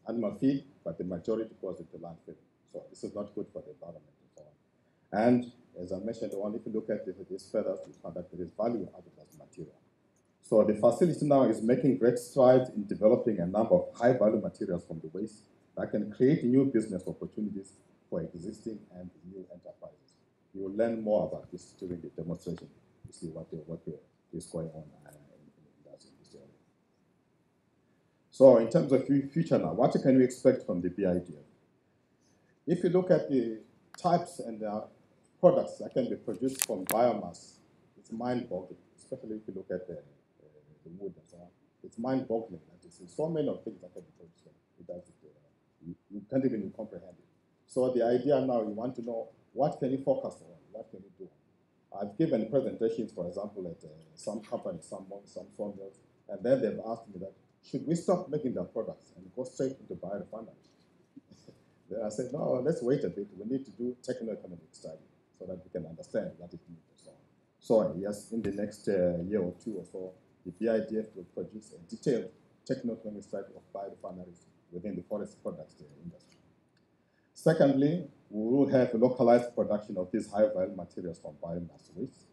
E: animal feed, but the majority goes into landfill. So this is not good for the environment and so on. And as I mentioned, if you look at these feathers, you find that there is value added as material. So the facility now is making great strides in developing a number of high-value materials from the waste that can create new business opportunities for existing and new enterprises. You will learn more about this during the demonstration to see what is going on in this area. So in terms of future now, what can we expect from the BIDF? If you look at the types and the products that can be produced from biomass, it's mind-boggling, especially if you look at the wood and so on. It's mind-boggling that there's so many of things that can be produced. You can't even comprehend it. So the idea now, you want to know what can you focus on, what can you do. I've given presentations, for example, at some companies, some sawmills, and then they've asked me that, should we stop making their products and go straight into biorefinery? Then I said, no, let's wait a bit. We need to do techno-economic study so that we can understand what it means and so on. So yes, in the next year or two or so, the BIDF will produce a detailed techno-economic study of biorefineries within the forest products industry. Secondly, we will have localized production of these high-value materials from biomass waste.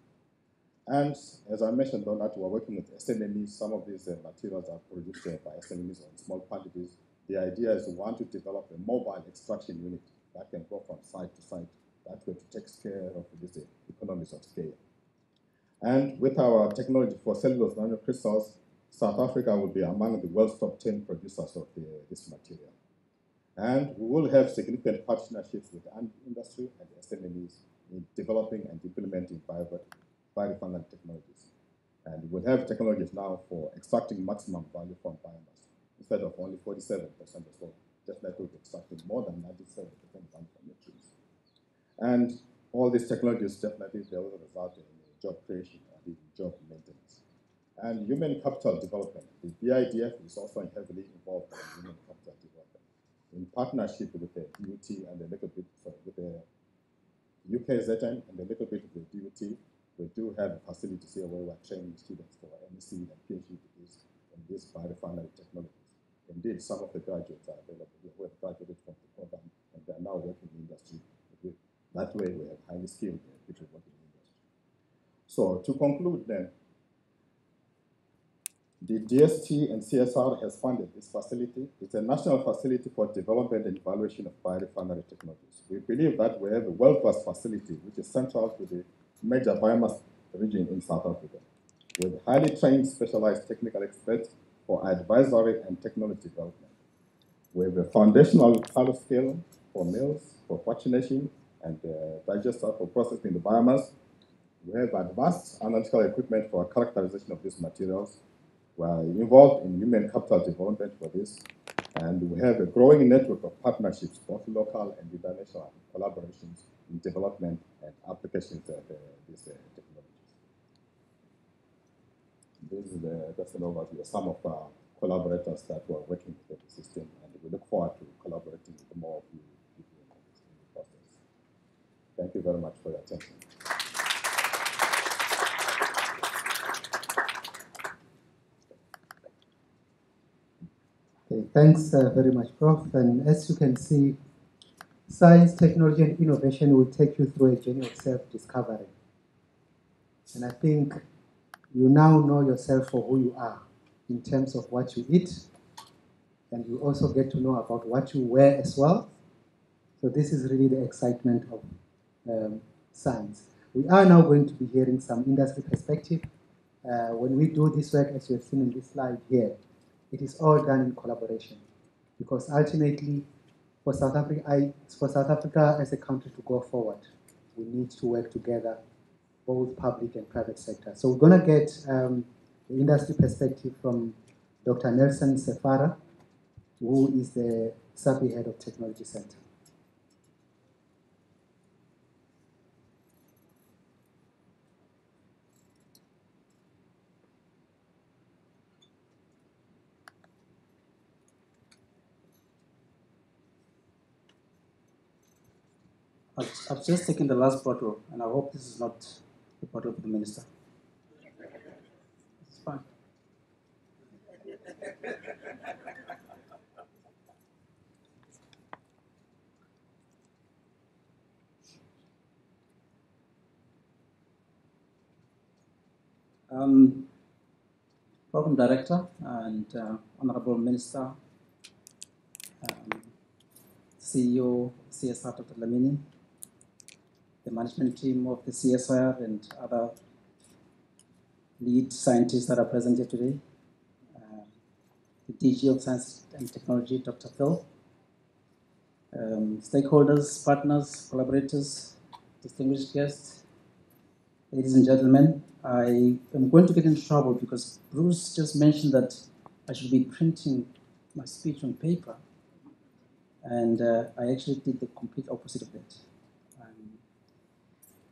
E: And as I mentioned, we're working with SMMEs. Some of these materials are produced by SMMEs in small quantities. The idea is we want to develop a mobile extraction unit that can go from site to site. That way to take care of these economies of scale. And with our technology for cellulose nanocrystals, South Africa will be among the world's top 10 producers of this material. And we will have significant partnerships with the industry and the SMEs in developing and implementing biorefinery technologies. And we'll have technologies now for extracting maximum value from biomass. Instead of only 47% or so, definitely we'll be extracting more than 97% value from the trees. And all these technologies definitely they will result in job creation and job maintenance. And human capital development. The BIDF is also heavily involved in human capital development in partnership with the DUT and a little bit with the UKZN and a little bit with the DUT. We do have facilities here where we're training students for MSc and PhD degrees in these biorefinery technologies. Indeed, some of the graduates are available who have graduated from the program and they are now working in industry. That way, we have highly skilled people working in industry. So to conclude then, the DST and CSR has funded this facility. It's a national facility for development and evaluation of biorefinery technologies. We believe that we have a world-class facility which is central to the major biomass region in South Africa, with highly trained specialized technical experts for advisory and technology development. We have a foundational pilot scale for mills, for fractionation, and digester for processing the biomass. We have advanced analytical equipment for characterization of these materials. We are involved in human capital development for this, and we have a growing network of partnerships, both local and international collaborations in development and applications of these technologies. This is just an overview of some of our collaborators that were working with the system, and we look forward to collaborating with more of you in the process. Thank you very much for your attention.
F: Okay, thanks very much, Prof. And as you can see, science, technology, and innovation will take you through a journey of self-discovery. And I think you now know yourself for who you are in terms of what you eat, and you also get to know about what you wear as well. So this is really the excitement of science. We are now going to be hearing some industry perspective. When we do this work, as you have seen in this slide here, it is all done in collaboration, because ultimately, for South Africa as a country to go forward, we need to work together, both public and private sector. So we're going to get the industry perspective from Dr. Nelson Sefara, who is the SAPI Head of Technology Center.
R: I've just taken the last bottle, and I hope this is not the bottle of the minister. It's fine. Program Director and Honorable Minister, CEO CSR Dr. Lamini, the management team of the CSIR and other lead scientists that are present here today, the DG of Science and Technology, Dr. Phil, stakeholders, partners, collaborators, distinguished guests, ladies and gentlemen. I am going to get into trouble because Bruce just mentioned that I should be printing my speech on paper, and I actually did the complete opposite of that.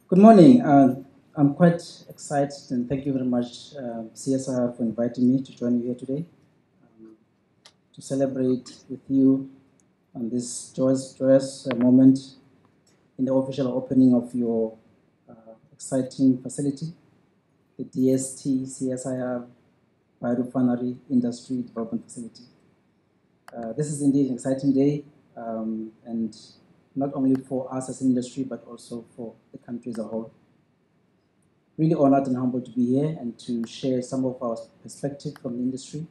R: Good morning. I'm quite excited, and thank you very much, CSIR, for inviting me to join you here today to celebrate with you on this joyous moment in the official opening of your exciting facility, the DST CSIR Biorefinery Industry Development Facility. This is indeed an exciting day, and not only for us as an industry, but also for the country as a whole. Really honored and humbled to be here and to share some of our perspective from the industry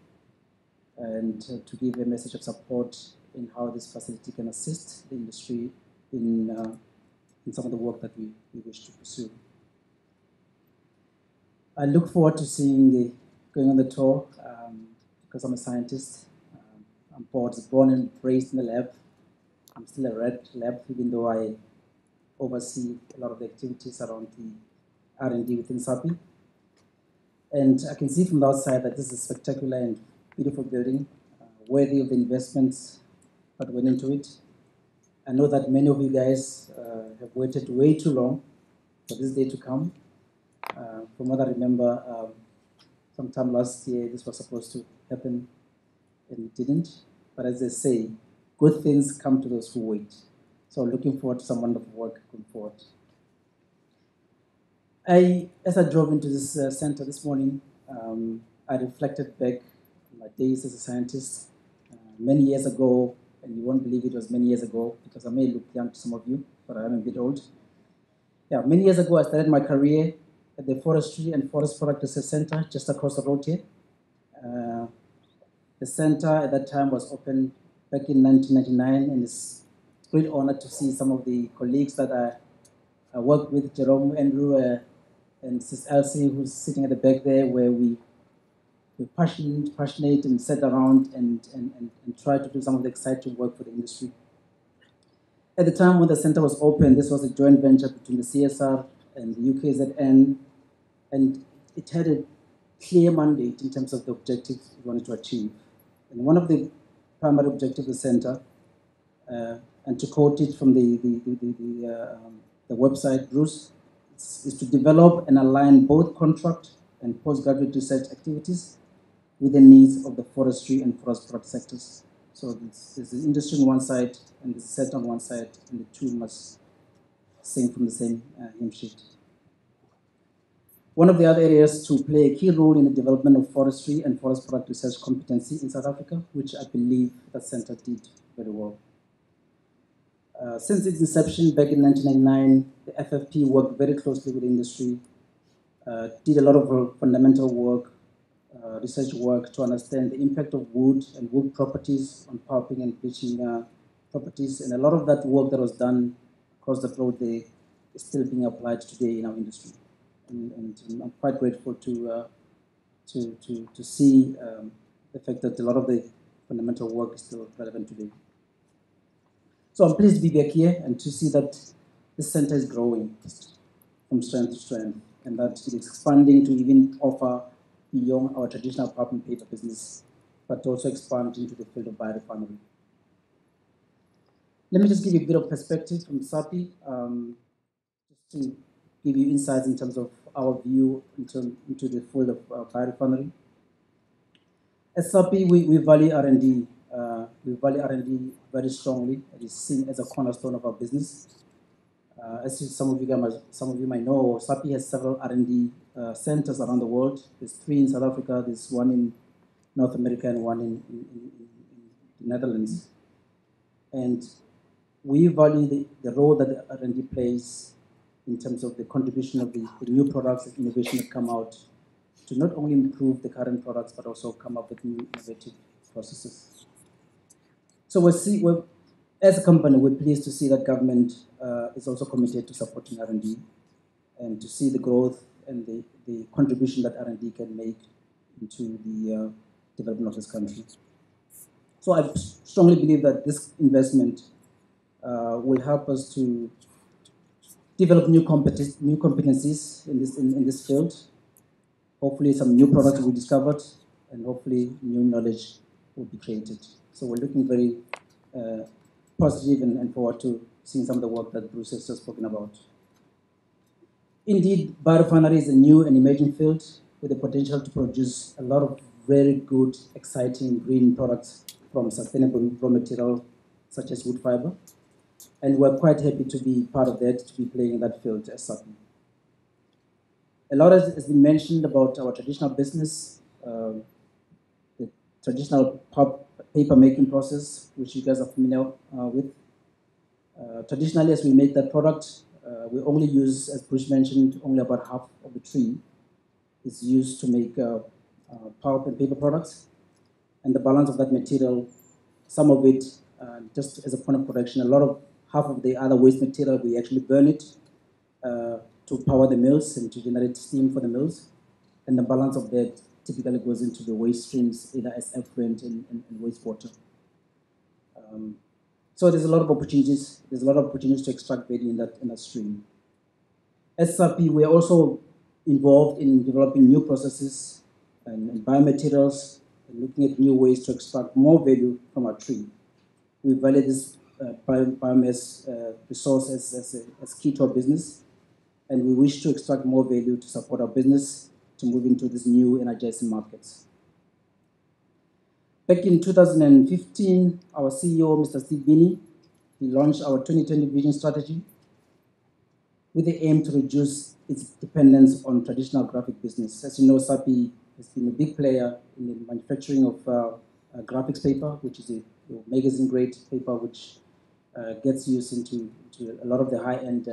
R: and to give a message of support in how this facility can assist the industry in some of the work that we wish to pursue. I look forward to going on the tour because I'm a scientist. I'm born and raised in the lab. I'm still a red lab, even though I oversee a lot of the activities around the R&D within SAPI. And I can see from the outside that this is a spectacular and beautiful building, worthy of the investments that went into it. I know that many of you guys have waited way too long for this day to come. From what I remember, sometime last year, this was supposed to happen, and it didn't. But as they say, good things come to those who wait. So looking forward to some wonderful work going forward. As I drove into this center this morning, I reflected back on my days as a scientist, many years ago, and you won't believe it was many years ago because I may look young to some of you, but I am a bit old. Yeah, many years ago, I started my career at the Forestry and Forest Product Research Center just across the road here. The center at that time was opened back in 1999, and it's a great honor to see some of the colleagues that I worked with, Jerome, Andrew, and Sis Elsie, who's sitting at the back there, where we're passionate and sat around and tried to do some of the exciting work for the industry. At the time when the center was open, this was a joint venture between the CSR and the UKZN, and it had a clear mandate in terms of the objectives we wanted to achieve. And one of the primary objectives of the center, and to quote it from the website, Bruce, is to develop and align both contract and postgraduate research activities with the needs of the forestry and forest product sectors. So there's the industry on one side and the sector on one side, and the two must sing from the same hymn sheet. One of the other areas to play a key role in the development of forestry and forest product research competency in South Africa, which I believe that center did very well. Since its inception back in 1999, the FFP worked very closely with the industry, did a lot of fundamental work, research work to understand the impact of wood and wood properties on pulping and bleaching properties. And a lot of that work that was done across the road there is still being applied today in our industry. And I'm quite grateful to see the fact that a lot of the fundamental work is still relevant today. So I'm pleased to be back here and to see that this center is growing from strength to strength, and that it is expanding to even offer beyond our traditional pulp and paper business, but also expand into the field of biorefinery. Let me just give you a bit of perspective from SAPI, just to give you insights in terms of our view into the field of biorefinery. At SAPI, we value R&D. We value R&D very strongly. It is seen as a cornerstone of our business. As some of you might know, SAPI has several R&D centers around the world. There's 3 in South Africa, there's 1 in North America, and 1 in the Netherlands. And we value the role that the R&D plays in terms of the contribution of the new products and innovation that come out to not only improve the current products, but also come up with new innovative processes. So as a company, we're pleased to see that government is also committed to supporting R&D and to see the growth and the contribution that R&D can make into the development of this country. So I strongly believe that this investment will help us to develop new competencies in this field. Hopefully some new products will be discovered, and hopefully new knowledge will be created. So we're looking very positive and forward to seeing some of the work that Bruce has just spoken about. Indeed, biorefinery is a new and emerging field with the potential to produce a lot of very good, exciting green products from sustainable raw material such as wood fiber. And we're quite happy to be part of that, to be playing in that field as SAPI. A lot has been mentioned about our traditional business, the traditional paper making process, which you guys are familiar with. Traditionally, as we make that product, we only use, as Bruce mentioned, only about half of the tree is used to make pulp and paper products. And the balance of that material, some of it, just as a point of correction, half of the other waste material, we actually burn it to power the mills and to generate steam for the mills. And the balance of that typically goes into the waste streams, either as effluent and wastewater. So there's a lot of opportunities. There's a lot of opportunities to extract value in that stream. As SAPI, we are also involved in developing new processes and biomaterials, and looking at new ways to extract more value from our tree. We value this biomass resource as key to our business, and we wish to extract more value to support our business to move into these new and adjacent markets. Back in 2015, our CEO, Mr. Steve Binney, he launched our 2020 Vision Strategy with the aim to reduce its dependence on traditional graphic business. As you know, SAPI has been a big player in the manufacturing of graphics paper, which is a magazine-grade paper which gets used into a lot of the high-end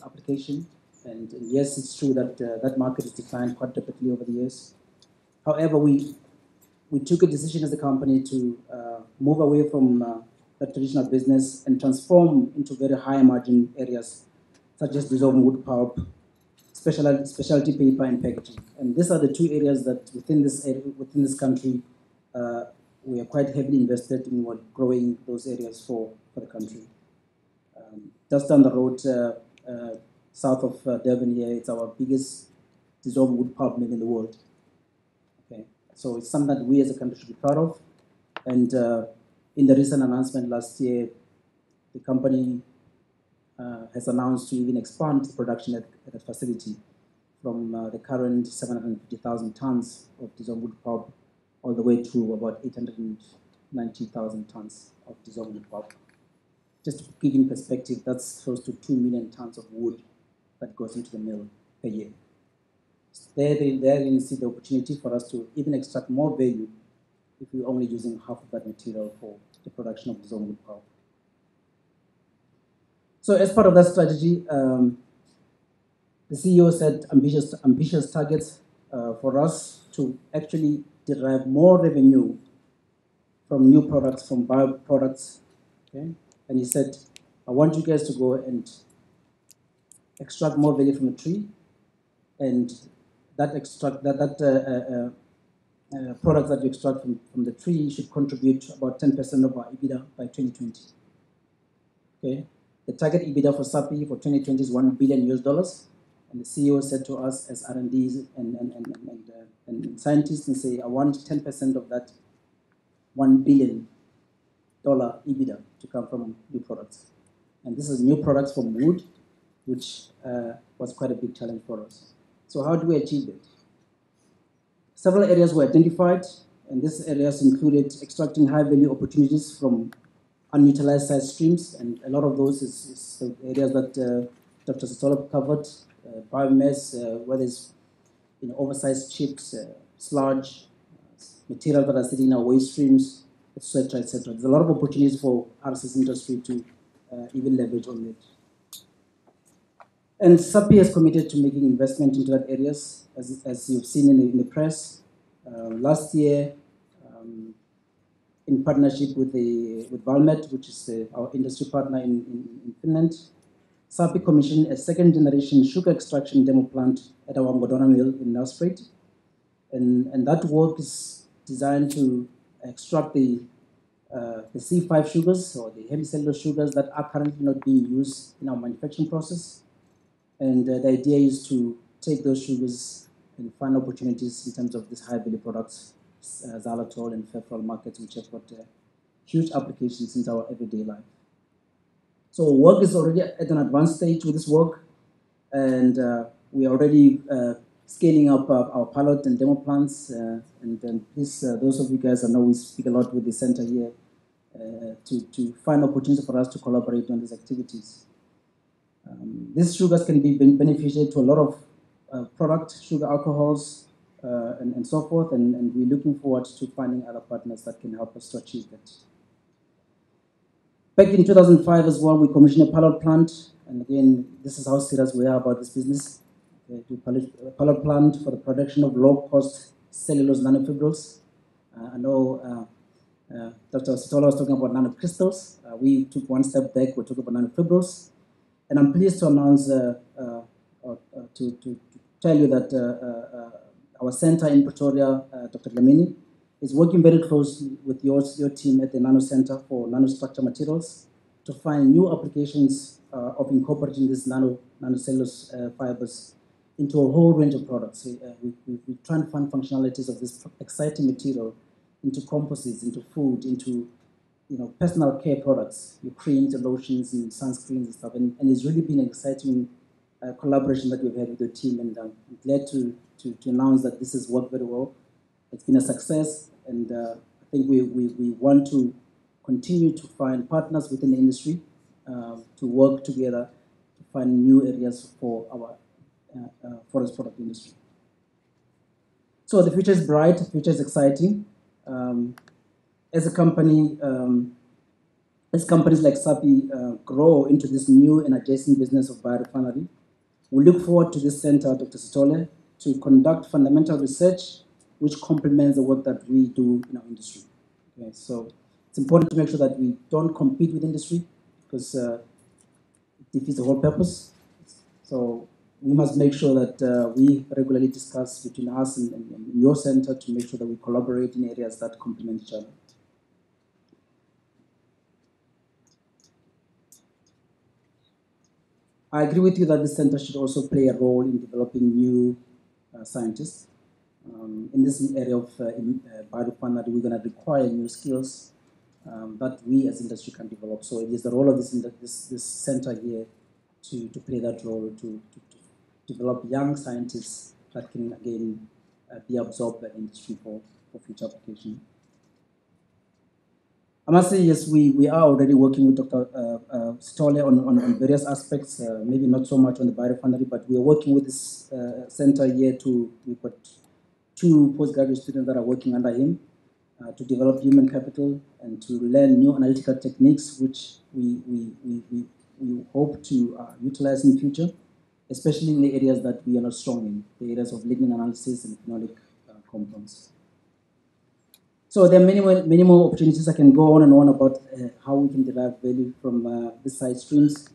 R: application. And yes, it's true that that market has declined quite rapidly over the years. However, we took a decision as a company to move away from the traditional business and transform into very high margin areas, such as dissolving wood pulp, specialty paper, and packaging. And these are the two areas that within this country we are quite heavily invested in growing those areas for the country. Just down the road, south of Durban here, it's our biggest dissolved wood pulp mill in the world. Okay, so it's something that we as a country should be proud of. And in the recent announcement last year, the company has announced to even expand the production at the facility from the current 750,000 tons of dissolved wood pulp all the way to about 890,000 tons of dissolved wood pulp. Just to give in perspective, that's close to 2 million tons of wood that goes into the mill per year. There you see the opportunity for us to even extract more value if we're only using half of that material for the production of dissolved wood pulp. So as part of that strategy, the CEO set ambitious targets for us to actually derive more revenue from new products, from bioproducts. Okay? And he said, I want you guys to go and extract more value from a tree, and products that you extract from the tree should contribute about 10% of our EBITDA by 2020. Okay? The target EBITDA for SAPI for 2020 is $1 billion US, and the CEO said to us as R&Ds and scientists and say, I want 10% of that $1 billion EBITDA to come from new products. And this is new products from wood, which was quite a big challenge for us. So how do we achieve it? Several areas were identified, and these areas included extracting high-value opportunities from unutilized side streams, and a lot of those is the areas that Dr. Sitolo covered, biomass, whether it's oversized chips, sludge, materials that are sitting in our waste streams, etc., etc. There's a lot of opportunities for RSS industry to even leverage on it. And SAPI has committed to making investment into that areas, as you've seen in the press. Last year, in partnership with Valmet, which is our industry partner in Finland, SAPI commissioned a second-generation sugar extraction demo plant at our Ngodona mill in Nelspruit. And that work is designed to extract the C5 sugars, or the hemicellulose sugars that are currently not being used in our manufacturing process. And the idea is to take those sugars and find opportunities in terms of these high-value products, xylitol and fefrol markets, which have got huge applications into our everyday life. So work is already at an advanced stage with this work, and we are already scaling up our pilot and demo plants. And please, those of you guys, I know we speak a lot with the center here to find opportunities for us to collaborate on these activities. These sugars can be beneficial to a lot of products, sugar alcohols, and so forth, and we're looking forward to finding other partners that can help us to achieve that. Back in 2005 as well, we commissioned a pilot plant, and again, this is how serious we are about this business. To a pilot plant for the production of low-cost cellulose nanofibrils. I know Dr. Sitolo was talking about nanocrystals. We took one step back, we're talking about nanofibrils. And I'm pleased to announce, to tell you that our center in Pretoria, Dr. Lamini, is working very closely with your team at the Nano Center for Nanostructure Materials to find new applications of incorporating these nanocellulose fibers into a whole range of products. We try and find functionalities of this exciting material into composites, into food, into personal care products, your creams and lotions and sunscreens and stuff. And it's really been an exciting collaboration that we've had with the team, and I'm glad to announce that this has worked very well. It's been a success, and I think we want to continue to find partners within the industry to work together to find new areas for our forest product industry. So the future is bright, the future is exciting. as a company, as companies like SAPI grow into this new and adjacent business of biorefinery, we look forward to this center, Dr. Sitole, to conduct fundamental research which complements the work that we do in our industry. Okay, so it's important to make sure that we don't compete with industry because it defeats the whole purpose. So we must make sure that we regularly discuss between us and your center to make sure that we collaborate in areas that complement each other. I agree with you that the center should also play a role in developing new scientists. In this area of biorefinery, we're going to require new skills that we as industry can develop. So it is the role of this center here to play that role, to develop young scientists that can, again, be absorbed by industry for future application. I must say, yes, we are already working with Dr. Stolle on various aspects, maybe not so much on the biorefinery, but we are working with this center here we've got 2 postgraduate students that are working under him to develop human capital and to learn new analytical techniques, which we hope to utilize in the future, especially in the areas that we are not strong in, the areas of lignin analysis and phenolic compounds. So there are many more opportunities. I can go on and on about how we can derive value from the side streams.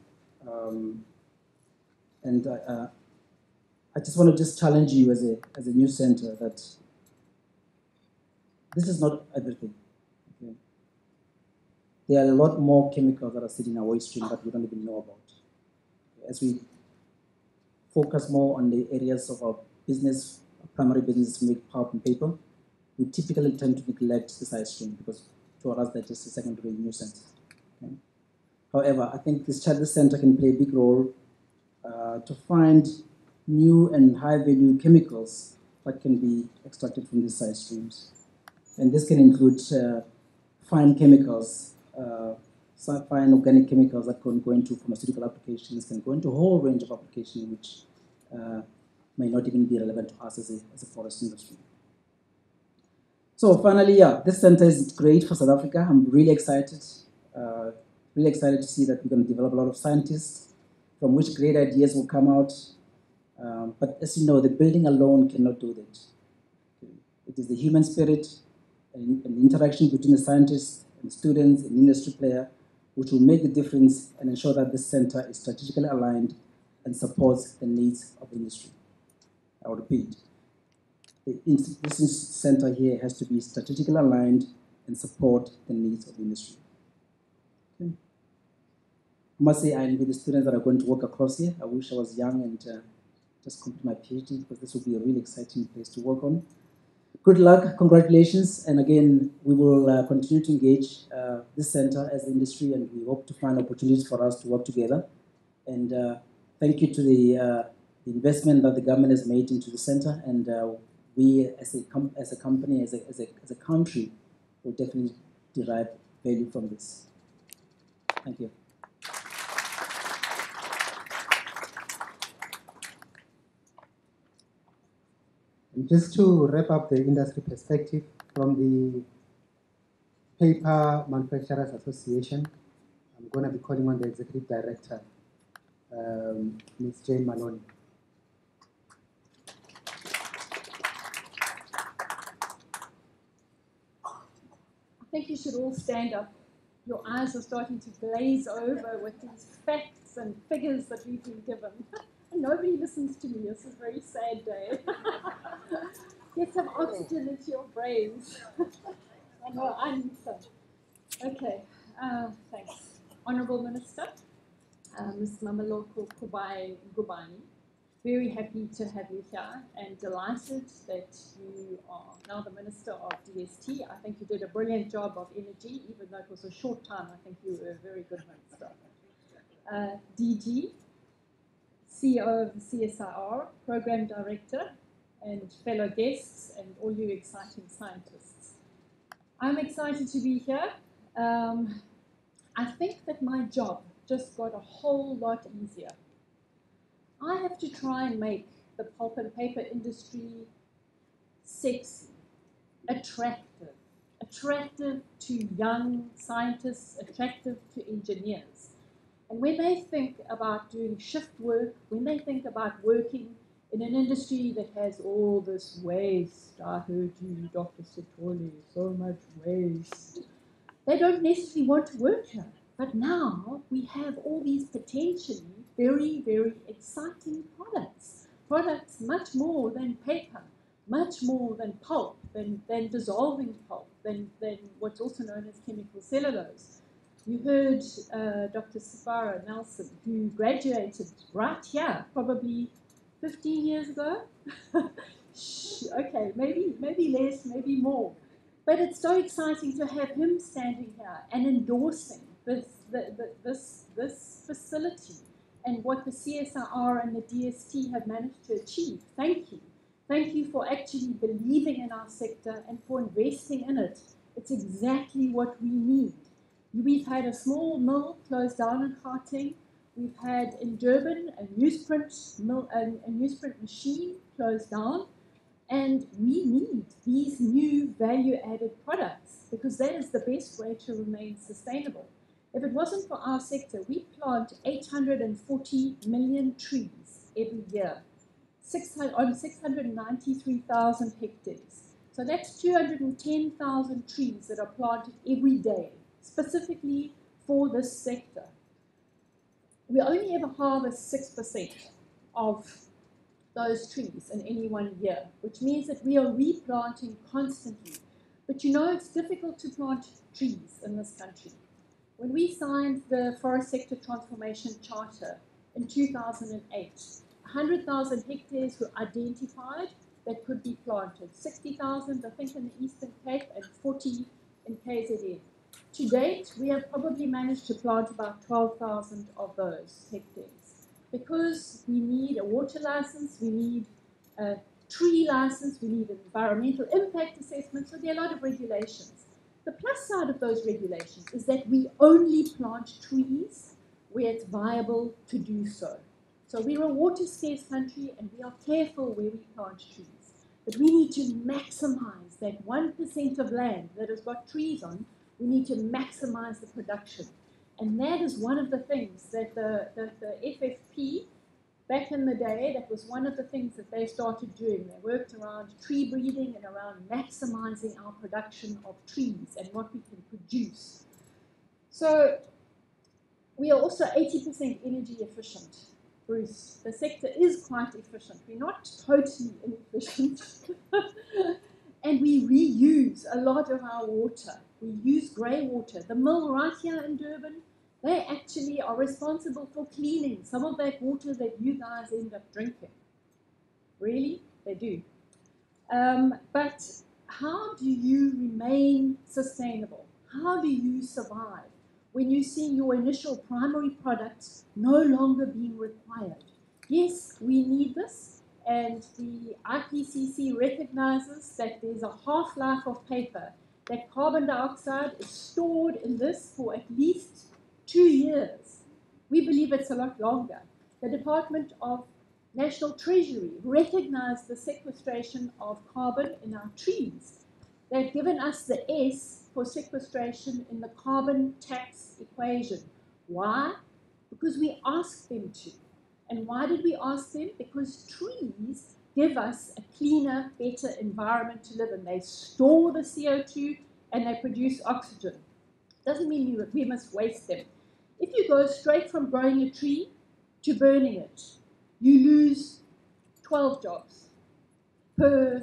R: And I just want to challenge you as a new center that this is not everything. Okay? There are a lot more chemicals that are sitting in our waste stream that we don't even know about. As we focus more on the areas of our business, our primary business to make pulp and paper, we typically tend to neglect the side stream because to us they're just a secondary nuisance. Okay? However, I think this center can play a big role to find new and high-value chemicals that can be extracted from these side streams. And this can include fine chemicals, fine organic chemicals that can go into pharmaceutical applications, can go into a whole range of applications which may not even be relevant to us as a forest industry. So finally, yeah, this center is great for South Africa. I'm really excited to see that we're going to develop a lot of scientists from which great ideas will come out. But as you know, the building alone cannot do that. It is the human spirit and the interaction between the scientists and the students and industry player which will make the difference and ensure that this center is strategically aligned and supports the needs of industry. I will repeat. This center here has to be strategically aligned and support the needs of the industry. Okay. I must say I envy the students that are going to work across here. I wish I was young and just complete my PhD because this will be a really exciting place to work on. Good luck, congratulations, and again, we will continue to engage this center as the industry, and we hope to find opportunities for us to work together. And thank you to the investment that the government has made into the center, and we as a company, as a country, will definitely derive value from this. Thank you.
F: And just to wrap up the industry perspective from the Paper Manufacturers Association, I'm going to be calling on the Executive Director, Ms. Jane Maloney.
S: I think you should all stand up. Your eyes are starting to glaze over with these facts and figures that we've been given. And nobody listens to me. This is a very sad day. Get some oxygen into your brains. I know I need some. Okay, thanks. Honourable Minister, Ms. Mameloko Ngubane, very happy to have you here and delighted that you are now the Minister of DST. I think you did a brilliant job of energy, even though it was a short time. I think you were a very good Minister. DG, CEO of the CSIR, Program Director, and fellow guests, and all you exciting scientists. I'm excited to be here. I think that my job just got a whole lot easier. I have to try and make the pulp and paper industry sexy, attractive, attractive to young scientists, attractive to engineers. And when they think about doing shift work, when they think about working in an industry that has all this waste, I heard you, Dr. Sitoli, so much waste, they don't necessarily want to work here. But now we have all these potentially very, very exciting products. Products much more than paper, much more than pulp, than dissolving pulp, than what's also known as chemical cellulose. You heard Dr. Safara Nelson, who graduated right here, probably 15 years ago. Okay, maybe less, maybe more. But it's so exciting to have him standing here and endorsing this facility and what the CSIR and the DST have managed to achieve. Thank you. Thank you for actually believing in our sector and for investing in it. It's exactly what we need. We've had a small mill closed down in Gauteng. We've had in Durban a newsprint mill, a newsprint machine closed down. And we need these new value-added products because that is the best way to remain sustainable. If it wasn't for our sector, we plant 840 million trees every year on 693,000 hectares. So that's 210,000 trees that are planted every day, specifically for this sector. We only ever harvest 6% of those trees in any one year, which means that we are replanting constantly. But you know, it's difficult to plant trees in this country. When we signed the Forest Sector Transformation Charter in 2008, 100,000 hectares were identified that could be planted. 60,000, I think, in the Eastern Cape and 40 in KZN. To date, we have probably managed to plant about 12,000 of those hectares. Because we need a water license, we need a tree license, we need an environmental impact assessment, so there are a lot of regulations. The plus side of those regulations is that we only plant trees where it's viable to do so. So we're a water-scarce country and we are careful where we plant trees. But we need to maximize that 1% of land that has got trees on, we need to maximize the production. And that is one of the things that the FFP, back in the day, that was one of the things that they started doing. They worked around tree breeding and around maximizing our production of trees and what we can produce. So we are also 80% energy efficient, Bruce. The sector is quite efficient. We're not totally inefficient. And we reuse a lot of our water. We use grey water. The mill right here in Durban, they actually are responsible for cleaning some of that water that you guys end up drinking. Really? They do. But how do you remain sustainable? How do you survive when you see your initial primary products no longer being required? Yes, we need this, and the IPCC recognizes that there's a half-life of paper, that carbon dioxide is stored in this for at least 2 years. We believe it's a lot longer. The Department of National Treasury recognized the sequestration of carbon in our trees. They've given us the S for sequestration in the carbon tax equation. Why? Because we asked them to. And why did we ask them? Because trees give us a cleaner, better environment to live in. They store the CO2 and they produce oxygen. Doesn't mean we must waste them. If you go straight from growing a tree to burning it, you lose 12 jobs per,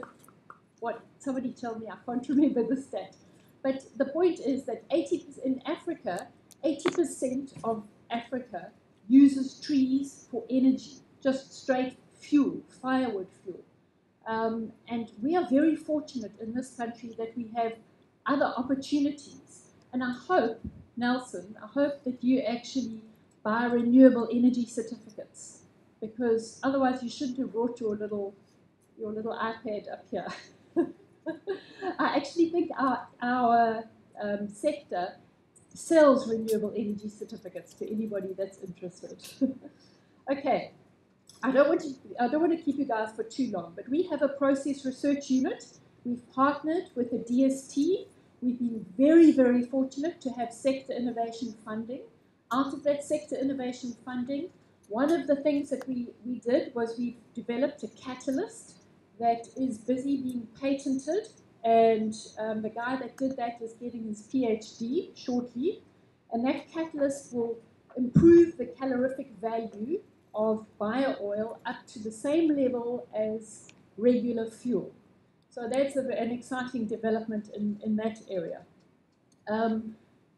S: what, somebody tell me, I can't remember the stat. But the point is that 80% in Africa, 80% of Africa uses trees for energy, just straight fuel, firewood fuel. And we are very fortunate in this country that we have other opportunities. And I hope, Nelson, I hope that you actually buy renewable energy certificates, because otherwise you shouldn't have brought your little iPad up here. I actually think our sector sells renewable energy certificates to anybody that's interested. Okay, I don't want to keep you guys for too long, but we have a process research unit. We've partnered with the DST We've been very, very fortunate to have sector innovation funding. Out of that sector innovation funding, one of the things that we did was we developed a catalyst that is busy being patented, and the guy that did that is getting his PhD shortly, and that catalyst will improve the calorific value of bio-oil up to the same level as regular fuel. So that's an exciting development in that area.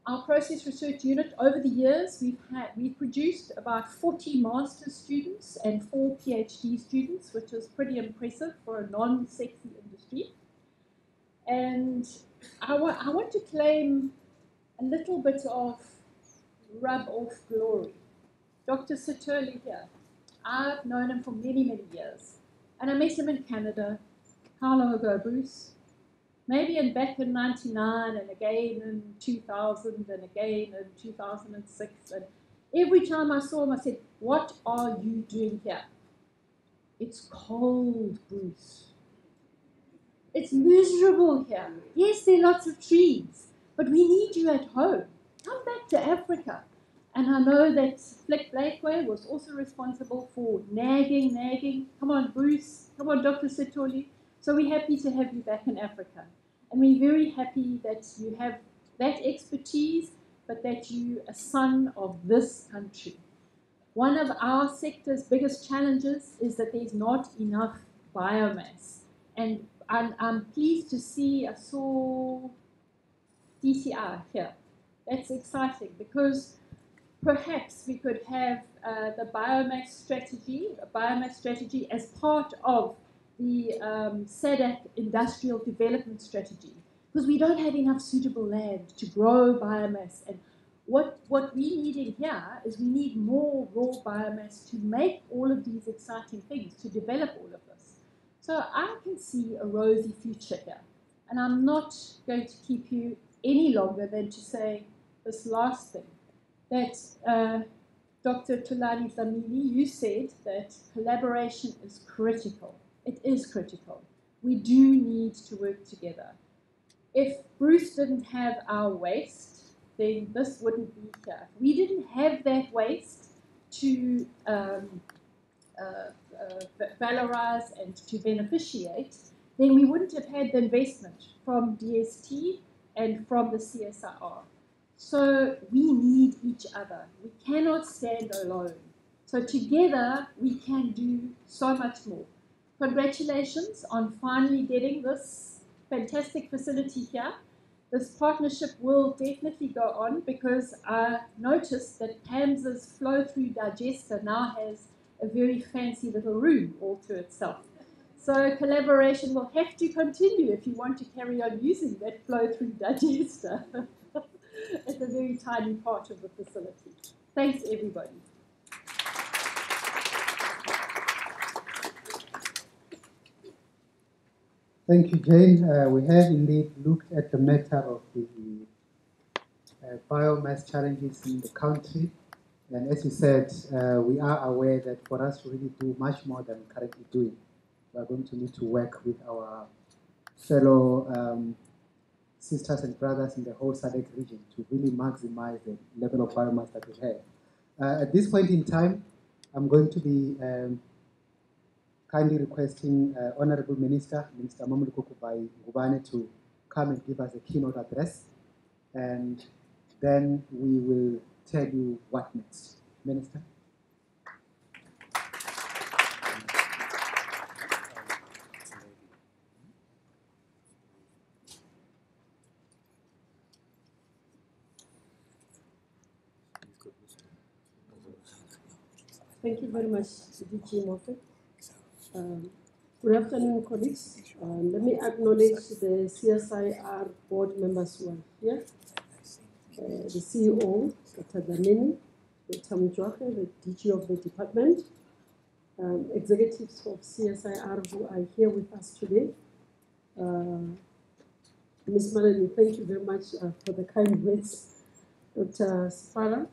S: Our process research unit, over the years, we've produced about 40 master's students and 4 PhD students, which is pretty impressive for a non-sexy industry. And I want to claim a little bit of rub-off glory. Dr. Sitoli here, I've known him for many, many years. And I met him in Canada. How long ago, Bruce? Maybe back in 99 and again in 2000 and again in 2006. And every time I saw him, I said, what are you doing here? It's cold, Bruce. It's miserable here. Yes, there are lots of trees, but we need you at home. Come back to Africa. And I know that Flick Blakeway was also responsible for nagging. Come on, Bruce. Come on, Dr. Sitoli. So we're happy to have you back in Africa. And we're very happy that you have that expertise, but that you're a son of this country. One of our sector's biggest challenges is that there's not enough biomass. And I'm pleased to see, I saw DCI here. That's exciting because perhaps we could have the biomass strategy as part of the SADC industrial development strategy, because we don't have enough suitable land to grow biomass. And what we're needing here is we need more raw biomass to make all of these exciting things, to develop all of this. So I can see a rosy future here. And I'm not going to keep you any longer than to say this last thing, that Dr. Tulani Dlamini, you said that collaboration is critical. It is critical. We do need to work together. If Bruce didn't have our waste, then this wouldn't be here. If we didn't have that waste to valorize and to beneficiate, then we wouldn't have had the investment from DST and from the CSIR. So we need each other. We cannot stand alone. So together we can do so much more. Congratulations on finally getting this fantastic facility here. This partnership will definitely go on, because I noticed that Pam's flow-through digester now has a very fancy little room all to itself. So collaboration will have to continue if you want to carry on using that flow-through digester. It's a very tiny part of the facility. Thanks, everybody.
F: Thank you, Jane. We have indeed looked at the matter of the biomass challenges in the country. And as you said, we are aware that for us to really do much more than we're currently doing, we are going to need to work with our fellow sisters and brothers in the whole SADC region to really maximize the level of biomass that we have. At this point in time, I'm going to be kindly requesting Honorable Minister Mamuluko Kubai Ngubane, to come and give us a keynote address, and then we will tell you what next. Minister.
T: Thank you very much, DG Moffat. Good afternoon, colleagues. Let me acknowledge the CSIR board members who are here. The CEO, Dr. Dlamini, Dr. Mjwake, the DG of the department, executives of CSIR who are here with us today. Ms. Malani, thank you very much for the kind words. Dr. Spara,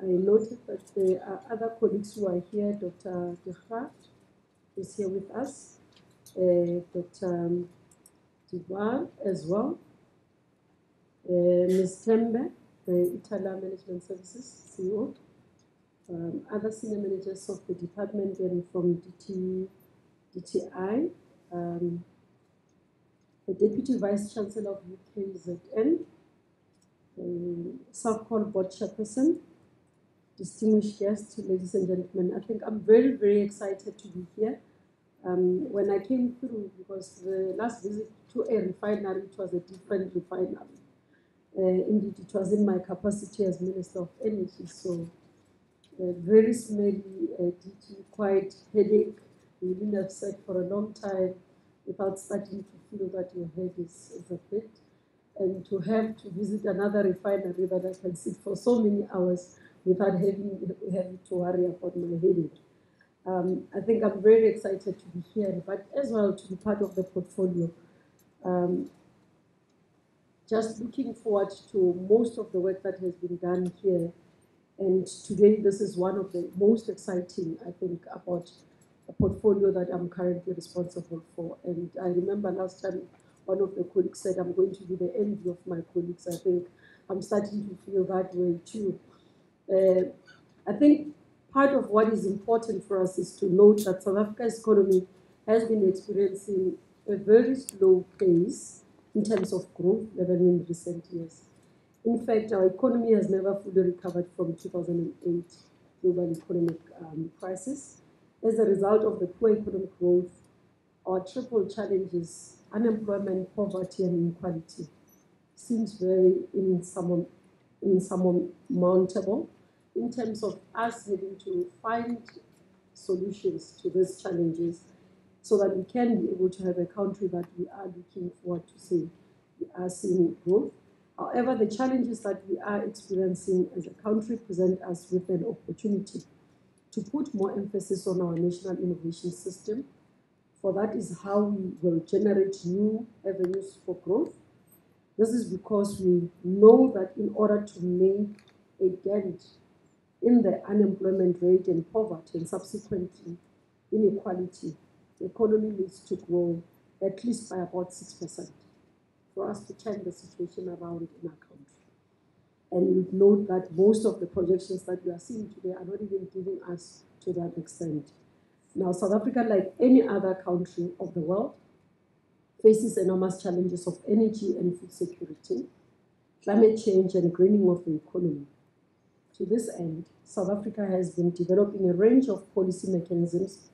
T: I noted that there are other colleagues who are here. Dr. De Graaf is here with us. Dr. d'Ivoire as well. Ms. Tembe, the Itala Management Services CEO. Other senior managers of the department and from DTI. The Deputy Vice Chancellor of UKZN. South-Call Board Chairperson. Distinguished guests, ladies and gentlemen, I think I'm very, very excited to be here. When I came through, because the last visit to a refinery, it was a different refinery. Indeed, it was in my capacity as Minister of Energy, so very smelly, DG, quite headache. You didn't have sat for a long time without starting to feel that your head is a bit. And to have to visit another refinery that I can sit for so many hours without having to worry about my headache. I think I'm very excited to be here, but as well to be part of the portfolio. Just looking forward to most of the work that has been done here. And today, this is one of the most exciting, I think, about a portfolio that I'm currently responsible for. And I remember last time, one of the colleagues said, I'm going to be the envy of my colleagues. I think I'm starting to feel that way too. I think part of what is important for us is to note that South Africa's economy has been experiencing a very slow pace in terms of growth level in recent years. In fact, our economy has never fully recovered from 2008 global economic crisis. As a result of the poor economic growth, our triple challenges, unemployment, poverty, and inequality, seems very insurmountable in terms of us needing to find solutions to these challenges so that we can be able to have a country that we are looking forward to see. We are seeing growth. However, the challenges that we are experiencing as a country present us with an opportunity to put more emphasis on our national innovation system, for that is how we will generate new avenues for growth. This is because we know that in order to make a dent in the unemployment rate and poverty and subsequently inequality, the economy needs to grow at least by about 6% for us to turn the situation around in our country. And you note that most of the projections that we are seeing today are not even giving us to that extent. Now, South Africa, like any other country of the world, faces enormous challenges of energy and food security, climate change, and greening of the economy. To this end, South Africa has been developing a range of policy mechanisms,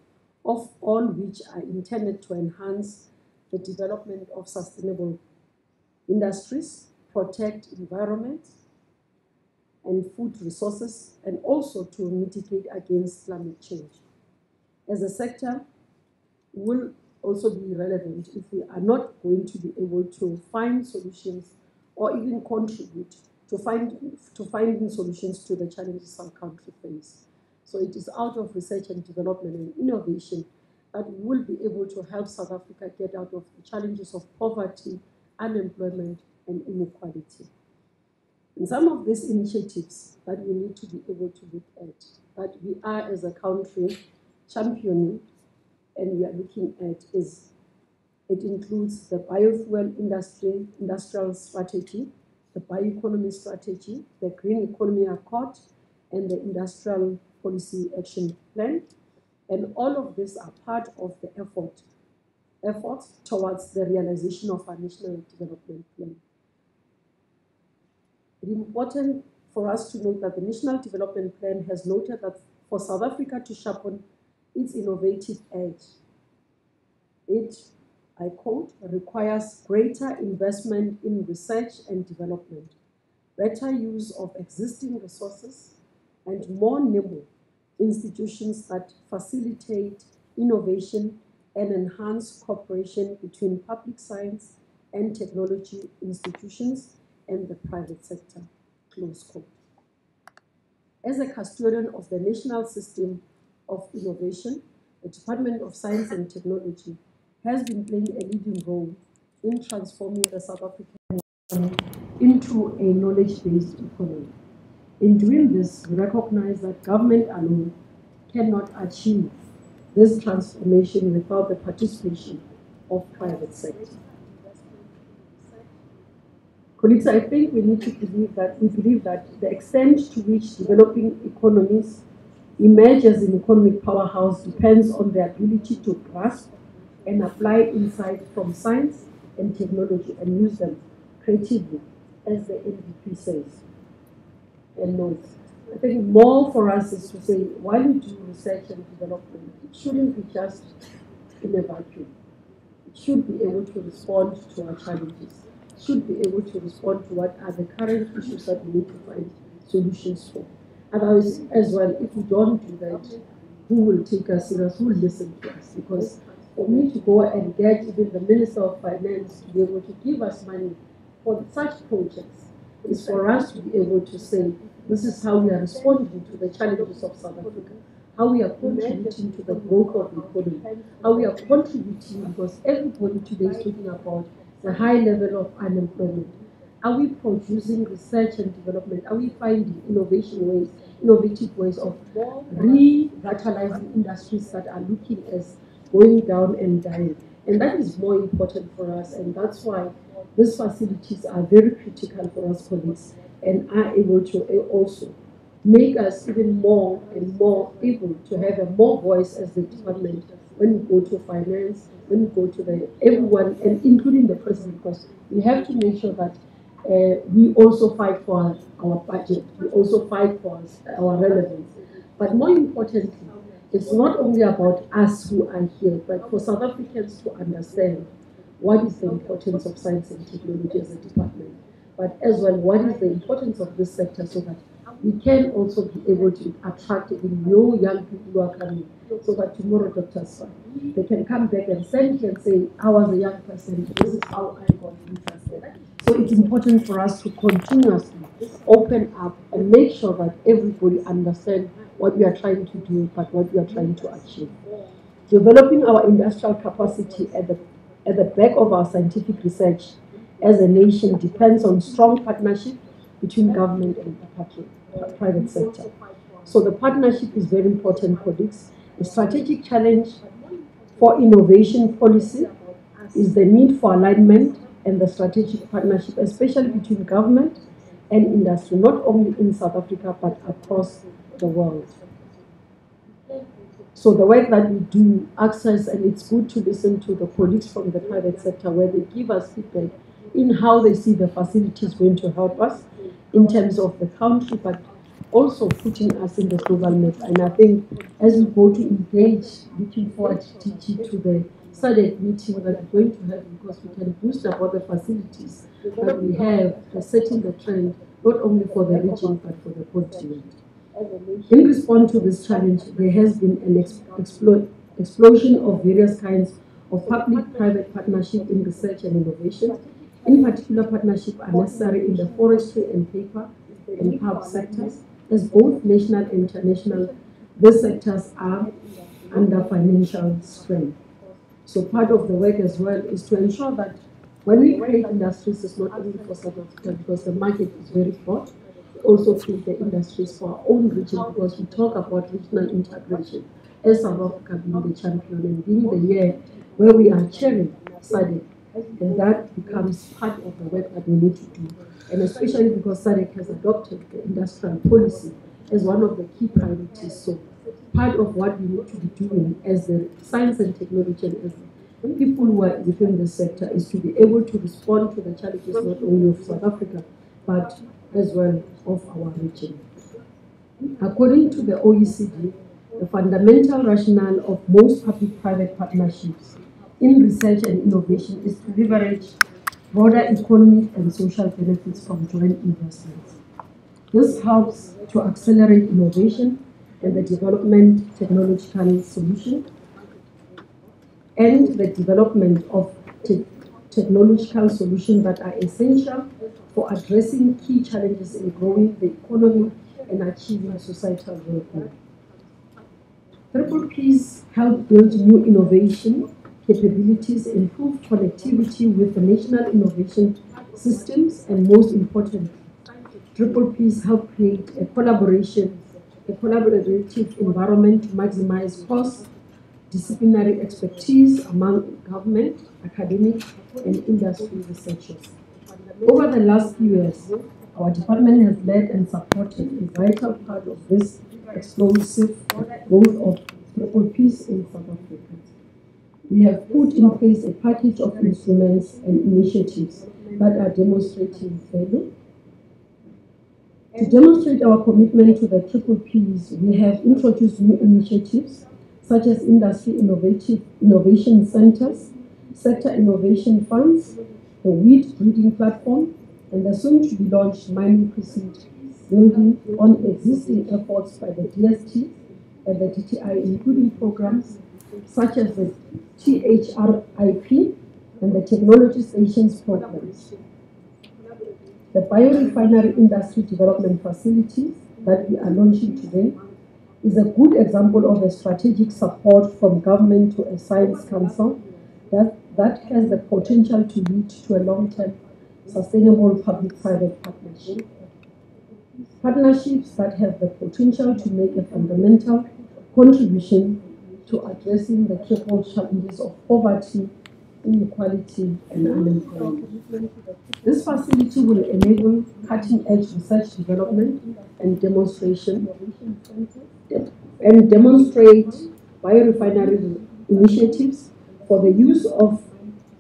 T: of all which are intended to enhance the development of sustainable industries, protect environment and food resources, and also to mitigate against climate change. As a sector, will also be relevant if we are not going to be able to find solutions or even contribute to finding solutions to the challenges our country faces. So it is out of research and development and innovation that we will be able to help South Africa get out of the challenges of poverty, unemployment, and inequality. And some of these initiatives that we need to be able to look at, that we are as a country championing and we are looking at, is it includes the biofuel industrial strategy, the bioeconomy strategy, the green economy accord, and the industrial policy action plan. And all of these are part of the efforts towards the realization of our national development plan. It is important for us to note that the National Development Plan has noted that for South Africa to sharpen its innovative edge, it, I quote, requires greater investment in research and development, better use of existing resources, and more nimble institutions that facilitate innovation and enhance cooperation between public science and technology institutions and the private sector, close quote. As a custodian of the national system of innovation, the Department of Science and Technology has been playing a leading role in transforming the South African economy into a knowledge-based economy. In doing this, we recognize that government alone cannot achieve this transformation without the participation of private sector. Colleagues, I think we need to believe that the extent to which developing economies emerge as an economic powerhouse depends on their ability to grasp and apply insights from science and technology and use them creatively, as the MVP says and notes. I think more for us is to say, while we do research and development, it shouldn't be just in a vacuum. It should be able to respond to our challenges. It should be able to respond to what are the current issues that we need to find solutions for. Otherwise, as well, if we don't do that, who will take us serious? Who will listen to us? Because for me to go and get even the Minister of Finance to be able to give us money for such projects is for us to be able to say, this is how we are responding to the challenges of South Africa, how we are contributing to the growth of the economy, how we are contributing, because everybody today is talking about the high level of unemployment. Are we producing research and development? Are we finding innovative ways of revitalizing industries that are looking as going down and dying? And that is more important for us, and that's why these facilities are very critical for us colleagues and are able to also make us even more and more able to have a more voice as the department when we go to finance, when we go to everyone, and including the president, because we have to make sure that we also fight for our budget, we also fight for our relevance. But more importantly, it's not only about us who are here, but for South Africans to understand what is the importance of science and technology as a department, but as well, what is the importance of this sector so that we can also be able to attract even new young people who are coming, so that tomorrow doctors, they can come back and send you and say, I was a young person, this is how I got interested. So it's important for us to continuously open up and make sure that everybody understands what we are trying to do, but what we are trying to achieve. Developing our industrial capacity at the back of our scientific research as a nation depends on strong partnership between government and the private sector. So the partnership is very important, colleagues. A strategic challenge for innovation policy is the need for alignment and the strategic partnership, especially between government and industry, not only in South Africa, but across the world. So the work that we do, access, and it's good to listen to the colleagues from the private sector where they give us feedback in how they see the facilities going to help us in terms of the country, but also putting us in the global map. And I think as we go to engage, looking forward to the SADC meeting that we're going to have, because we can boost up all the facilities that we have, setting the trend, not only for the region, but for the continent. In response to this challenge, there has been an explosion of various kinds of public-private partnership in research and innovation. In particular, partnerships are necessary in the forestry and paper and pulp sectors, as both national and international, these sectors are under financial strain. So part of the work as well is to ensure that when we create industries, it's not only for South Africa, because the market is very broad, also create the industries for our own region, because we talk about regional integration as South Africa being the champion and being the year where we are chairing SADC, and that becomes part of the work that we need to do. And especially because SADC has adopted the industrial policy as one of the key priorities. So part of what we need to be doing as the science and technology and as people who are within the sector is to be able to respond to the challenges not only of South Africa, but as well of our region. According to the OECD, the fundamental rationale of most public-private partnerships in research and innovation is to leverage broader economic and social benefits from joint investments. This helps to accelerate innovation and the development technological solution and the development of technological solutions that are essential for addressing key challenges in growing the economy and achieving societal well-being. P's help build new innovation capabilities, improve connectivity with the national innovation systems, and most importantly, P's help create a collaborative environment to maximize cost, disciplinary expertise among government, academic, and industry researchers. Over the last few years, our department has led and supported a vital part of this explosive growth of triple Ps in South Africa. We have put in place a package of instruments and initiatives that are demonstrating value. To demonstrate our commitment to the triple Ps, we have introduced new initiatives such as industry innovation centers, sector innovation funds, the wheat breeding platform, and the soon-to-be-launched mining precinct, building on existing efforts by the DST and the DTI, including programs such as the THRIP and the Technology Stations programs. The biorefinery industry development facility that we are launching today is a good example of a strategic support from government to a science council that has the potential to lead to a long-term sustainable public-private partnership. Partnerships that have the potential to make a fundamental contribution to addressing the triple challenges of poverty, inequality, and unemployment. This facility will enable cutting-edge research development and demonstrate biorefinery initiatives for the use of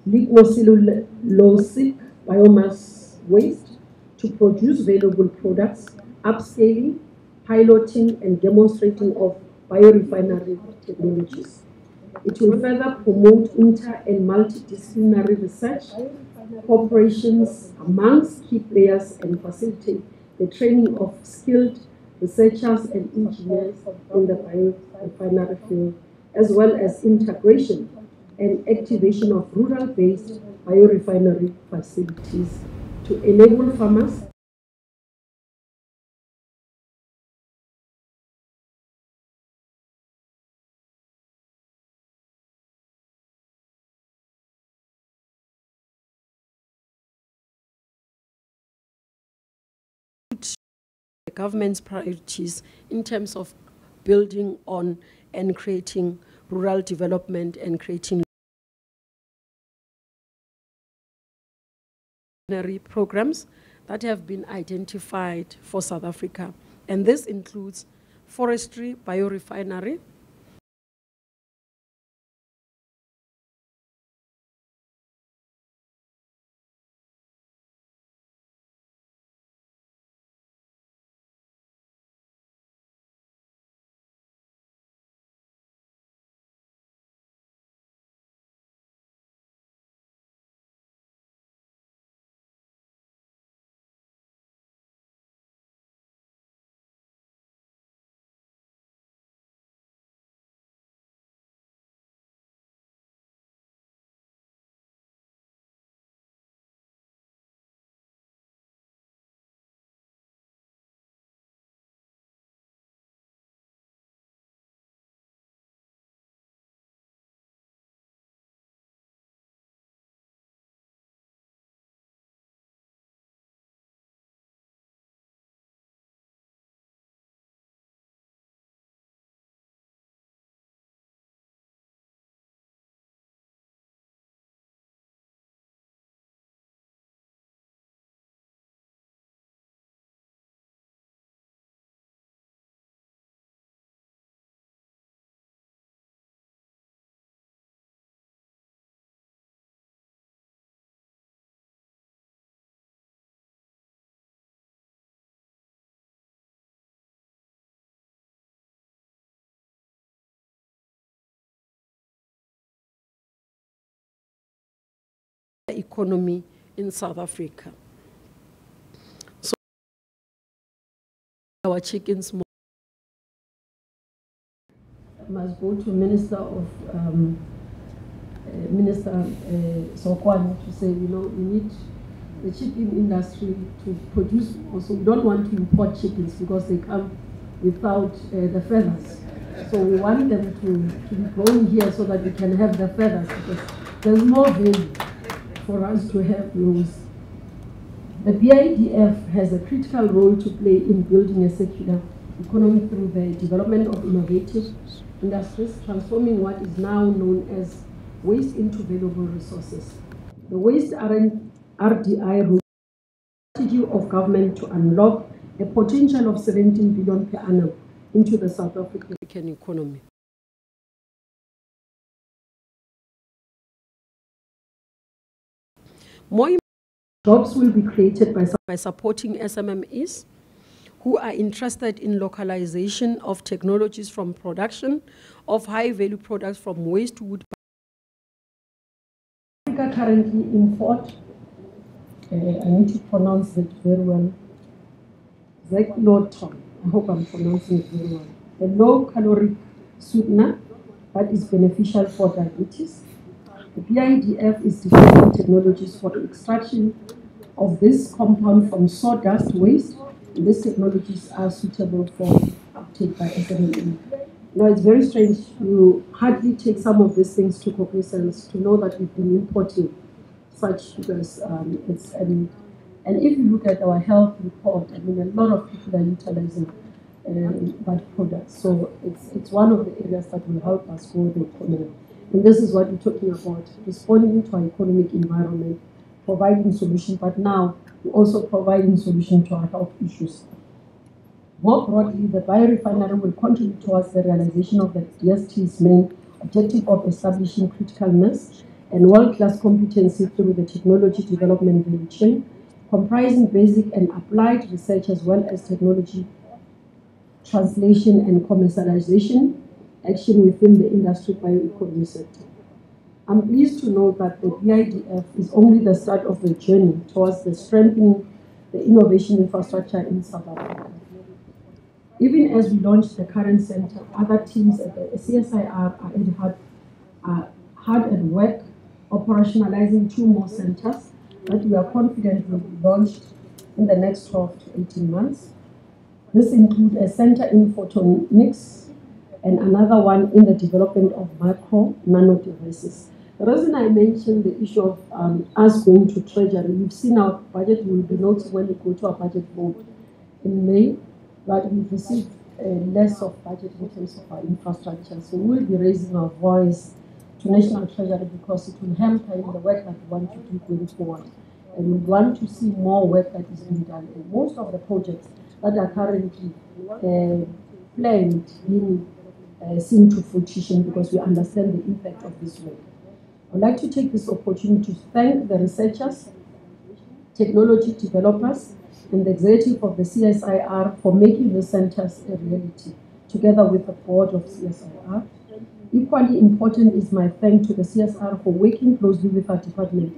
T: lignocellulosic biomass waste to produce valuable products, upscaling, piloting, and demonstrating of biorefinery technologies. It will further promote inter and multidisciplinary research, cooperations amongst key players, and facilitate the training of skilled researchers and engineers in the biorefinery field, as well as integration and activation of rural-based biorefinery facilities to enable farmers the government's priorities in terms of building on and creating rural development and creating programs that have been identified for South Africa. And this includes forestry, biorefinery, economy in South Africa. So our chickens must go to Minister Sokwane to say, you know, we need the chicken industry to produce. Also, we don't want to import chickens because they come without the feathers. So we want them to be grown here so that we can have the feathers, because there's more value for us to have those. The BIDF has a critical role to play in building a circular economy through the development of innovative industries, transforming what is now known as waste into valuable resources. The waste RDI strategy of government to unlock a potential of 17 billion per annum into the South African economy. More jobs will be created by supporting SMMEs who are interested in localization of technologies from production of high-value products from waste wood. Africa currently import, I need to pronounce it very well, Zyklotron, I hope I'm pronouncing it very well, a low-caloric sweetener that is beneficial for diabetes. The BIDF is developing technologies for the extraction of this compound from sawdust waste. And these technologies are suitable for uptake by SME. Now, it's very strange. You hardly take some of these things to cognizance to know that we've been importing such because and if you look at our health report, I mean, a lot of people are utilizing bad products. So it's one of the areas that will help us grow the economy. And this is what we're talking about, responding to our economic environment, providing solutions, but now we're also providing solutions to our health issues. More broadly, the biorefinery will contribute towards the realization of the DST's main objective of establishing critical mass and world-class competency through the technology development value chain, comprising basic and applied research as well as technology translation and commercialization action within the industry bioeconomy sector. I'm pleased to note that the BIDF is only the start of the journey towards the strengthening the innovation infrastructure in South Africa. Even as we launch the current center, other teams at the CSIR are hard at work operationalizing 2 more centers that we are confident will be launched in the next 12 to 18 months. This includes a center in photonics and another one in the development of micro-nano devices. The reason I mentioned the issue of us going to Treasury, we've seen our budget, you will be noting when we go to our budget vote in May, but we've received less of budget in terms of our infrastructure. So we'll be raising our voice to National Treasury because it will hamper in the work that we want to do going forward. And we want to see more work that is being done. And most of the projects that are currently planned being seen to fruition because we understand the impact of this work. I'd like to take this opportunity to thank the researchers, technology developers, and the executive of the CSIR for making the centers a reality, together with the board of CSIR. Equally important is my thanks to the CSIR for working closely with our department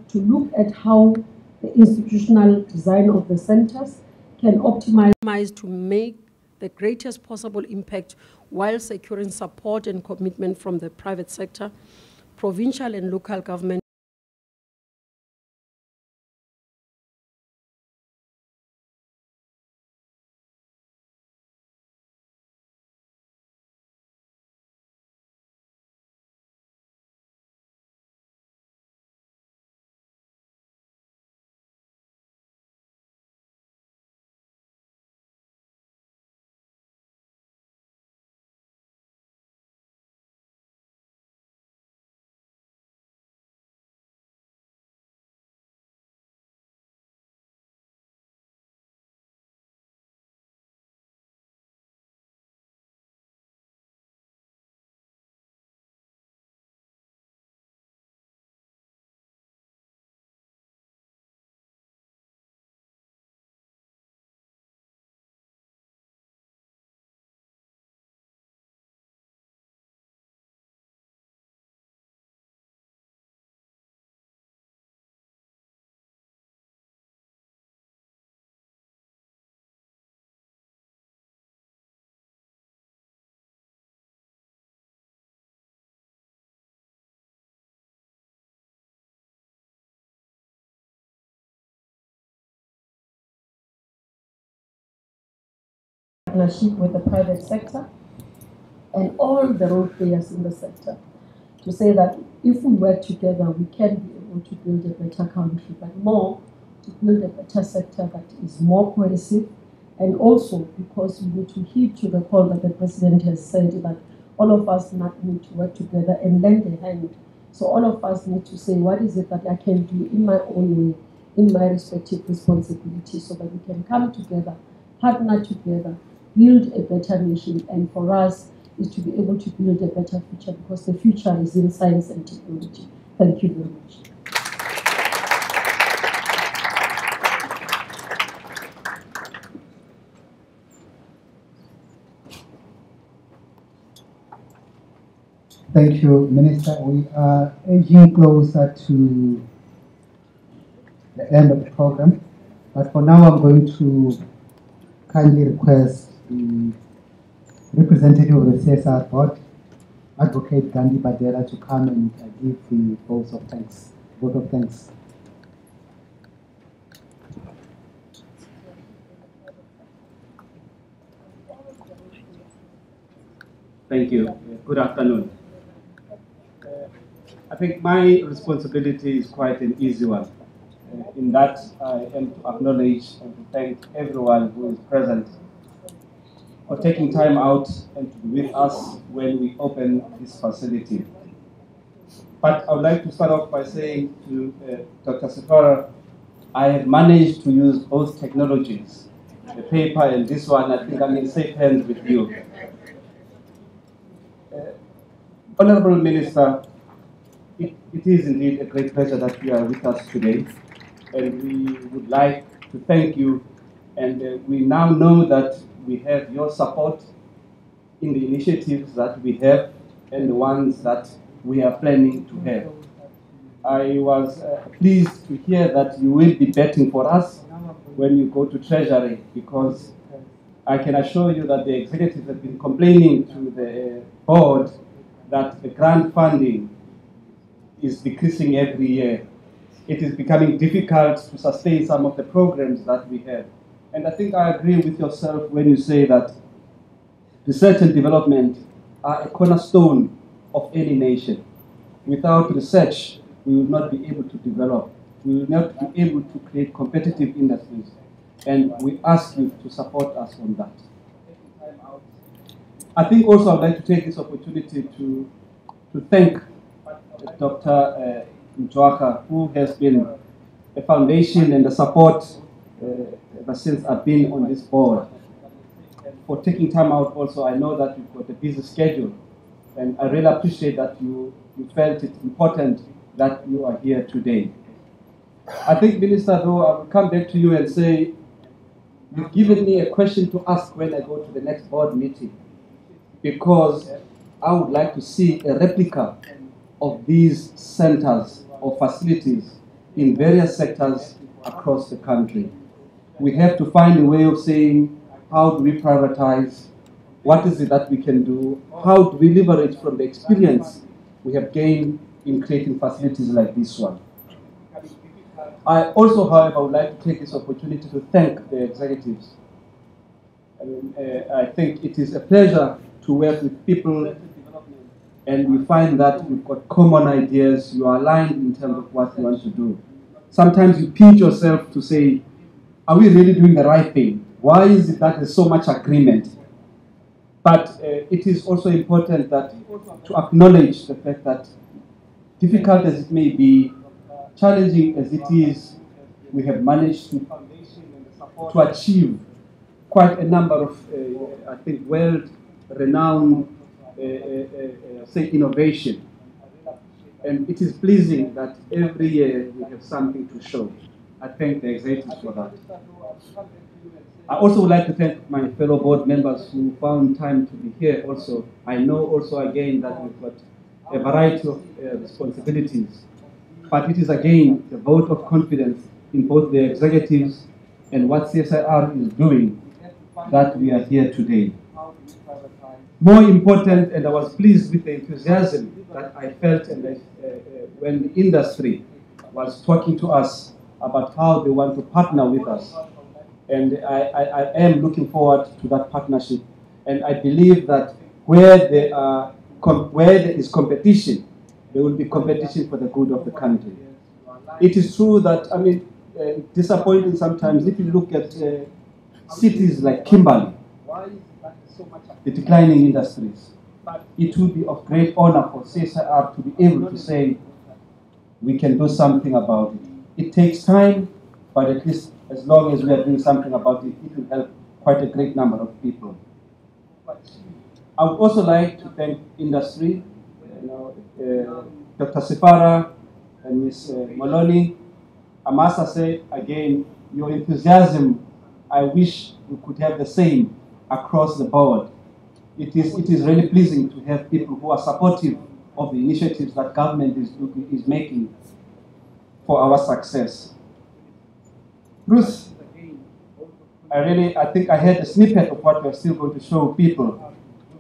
T: to look at how the institutional design of the centers can optimize to make the greatest possible impact while securing support and commitment from the private sector, provincial and local government. Partnership with the private sector and all the role players in the sector to say that if we work together, we can be able to build a better country, but more to build a better sector that is more cohesive, and also because we need to heed to the call that the President has said that all of us need to work together and lend a hand. So all of us need to say, what is it that I can do in my own way in my respective responsibilities so that we can come together, partner together, build a better nation, and for us is to be able to build a better future because the future is in science and technology. Thank you very much.
F: Thank you, Minister. We are edging closer to the end of the program, but for now I'm going to kindly request the representative of the CSR board, Advocate Gandhi Badera, to come and give the vote of thanks.
U: Thank you. Good afternoon. I think my responsibility is quite an easy one. In that, I am to acknowledge and to thank everyone who is present for taking time out and to be with us when we open this facility. But I would like to start off by saying to Dr. Sefara, I have managed to use both technologies, the paper and this one. I think I'm in safe hands with you. Honorable Minister, it is indeed a great pleasure that you are with us today, and we would like to thank you. And we now know that we have your support in the initiatives that we have and the ones that we are planning to have. I was pleased to hear that you will be betting for us when you go to Treasury, because I can assure you that the executives have been complaining to the board that the grant funding is decreasing every year. It is becoming difficult to sustain some of the programs that we have. And I think I agree with yourself when you say that research and development are a cornerstone of any nation. Without research, we will not be able to develop. We will not be able to create competitive industries. And we ask you to support us on that. I think also I'd like to take this opportunity to thank Dr. Mjwaka, who has been a foundation and a support ever since I've been on this board, for taking time out also. I know that you've got a busy schedule, and I really appreciate that you felt it important that you are here today. I think, Minister, though, I will come back to you and say, you've given me a question to ask when I go to the next board meeting, because I would like to see a replica of these centers or facilities in various sectors across the country. We have to find a way of saying, how do we prioritize? What is it that we can do? How do we leverage from the experience we have gained in creating facilities like this one? I also, however, would like to take this opportunity to thank the executives. I think it is a pleasure to work with people, and we find that we've got common ideas, you are aligned in terms of what you want to do. Sometimes you pinch yourself to say, are we really doing the right thing? Why is it that there's so much agreement? But it is also important that to acknowledge the fact that, difficult as it may be, challenging as it is, we have managed to achieve quite a number of, I think, world-renowned, say, innovation. And it is pleasing that every year we have something to show. I thank the executives for that. I also would like to thank my fellow board members who found time to be here also. I know also again that we've got a variety of responsibilities, but it is again a vote of confidence in both the executives and what CSIR is doing that we are here today. More important, and I was pleased with the enthusiasm that I felt when the industry was talking to us about how they want to partner with us. And I am looking forward to that partnership. And I believe that where there is competition, there will be competition for the good of the country. It is true that, I mean, disappointing sometimes if you look at cities like Kimberley, the declining industries. It would be of great honor for CSIR to be able to say we can do something about it. It takes time, but at least as long as we are doing something about it, it will help quite a great number of people. I would also like to thank industry, Dr. Sifara and Ms. Moloni. I must say again, your enthusiasm, I wish we could have the same across the board. It is really pleasing to have people who are supportive of the initiatives that government is making for our success. Ruth, I think I had a snippet of what we're still going to show people,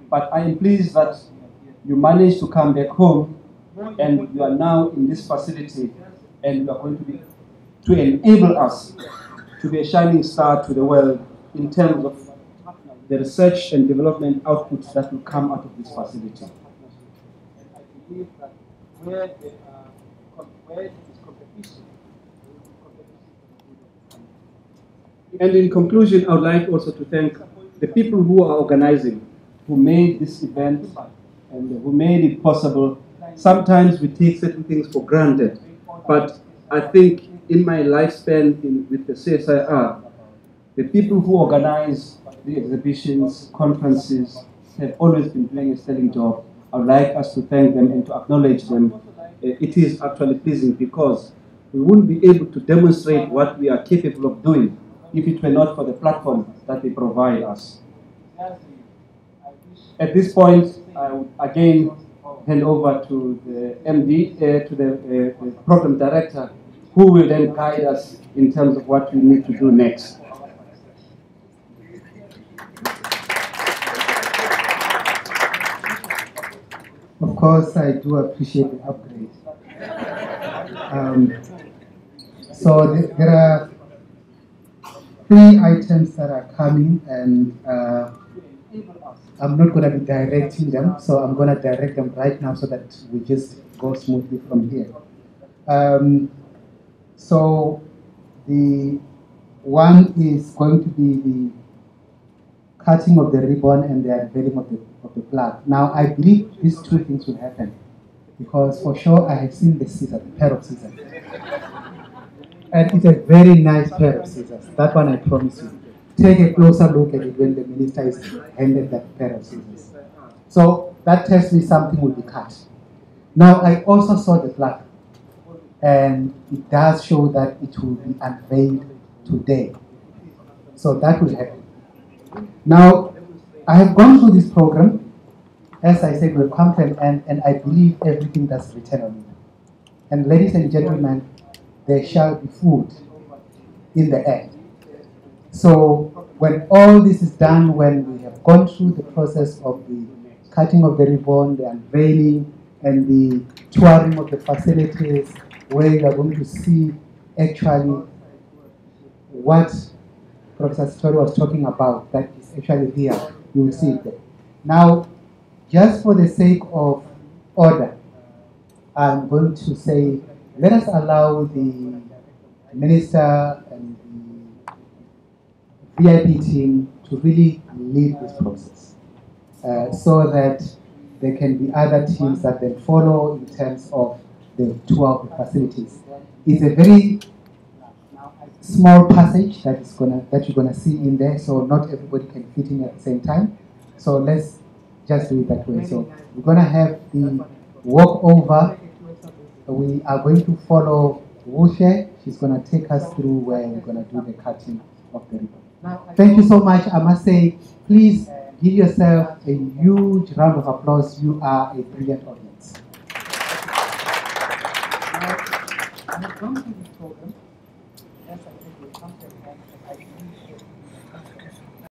U: but I am pleased that you managed to come back home and you are now in this facility and you are going to enable us to be a shining star to the world in terms of the research and development outputs that will come out of this facility. And in conclusion, I would like also to thank the people who are organizing, who made this event and who made it possible. Sometimes we take certain things for granted, but I think in my lifespan with the CSIR, the people who organize the exhibitions, conferences, have always been doing a sterling job. I would like us to thank them and to acknowledge them. It is actually pleasing because we wouldn't be able to demonstrate what we are capable of doing if it were not for the platform that they provide us. At this point, I would again hand over to the MD, to the program director, who will then guide us in terms of what we need to do next.
F: Of course, I do appreciate the upgrade. So there are 3 items that are coming, and I'm not going to be directing them, so I'm going to direct them right now so that we just go smoothly from here. So the one is going to be the cutting of the ribbon and the unveiling of the plug. Now, I believe these 2 things will happen because for sure I have seen the scissors, the pair of scissors. And it's a very nice pair of scissors. That one I promise you. Take a closer look at it when the minister is handed that pair of scissors. So that tells me something will be cut. Now, I also saw the plug, and it does show that it will be unveiled today. So that will happen. Now, I have gone through this program. As I said, we've come to an end, and I believe everything that's written on it. And ladies and gentlemen, there shall be food in the end. So when all this is done, when we have gone through the process of the cutting of the ribbon, the unveiling, and the touring of the facilities, where you are going to see actually what Professor Story was talking about, that is actually here, you will see it there. Now, just for the sake of order, I'm going to say, let us allow the minister and the VIP team to really lead this process so that there can be other teams that then follow in terms of the tour of the facilities. It's a very small passage that you're gonna see in there, so not everybody can fit in at the same time. So let's just do it that way. So we're gonna have the walkover. We are going to follow Wushe. She's gonna take us through where we're gonna do the cutting of the ribbon. Thank you so much. I must say, please give yourself a huge round of applause. You are a brilliant audience. Now, I have gone through this program.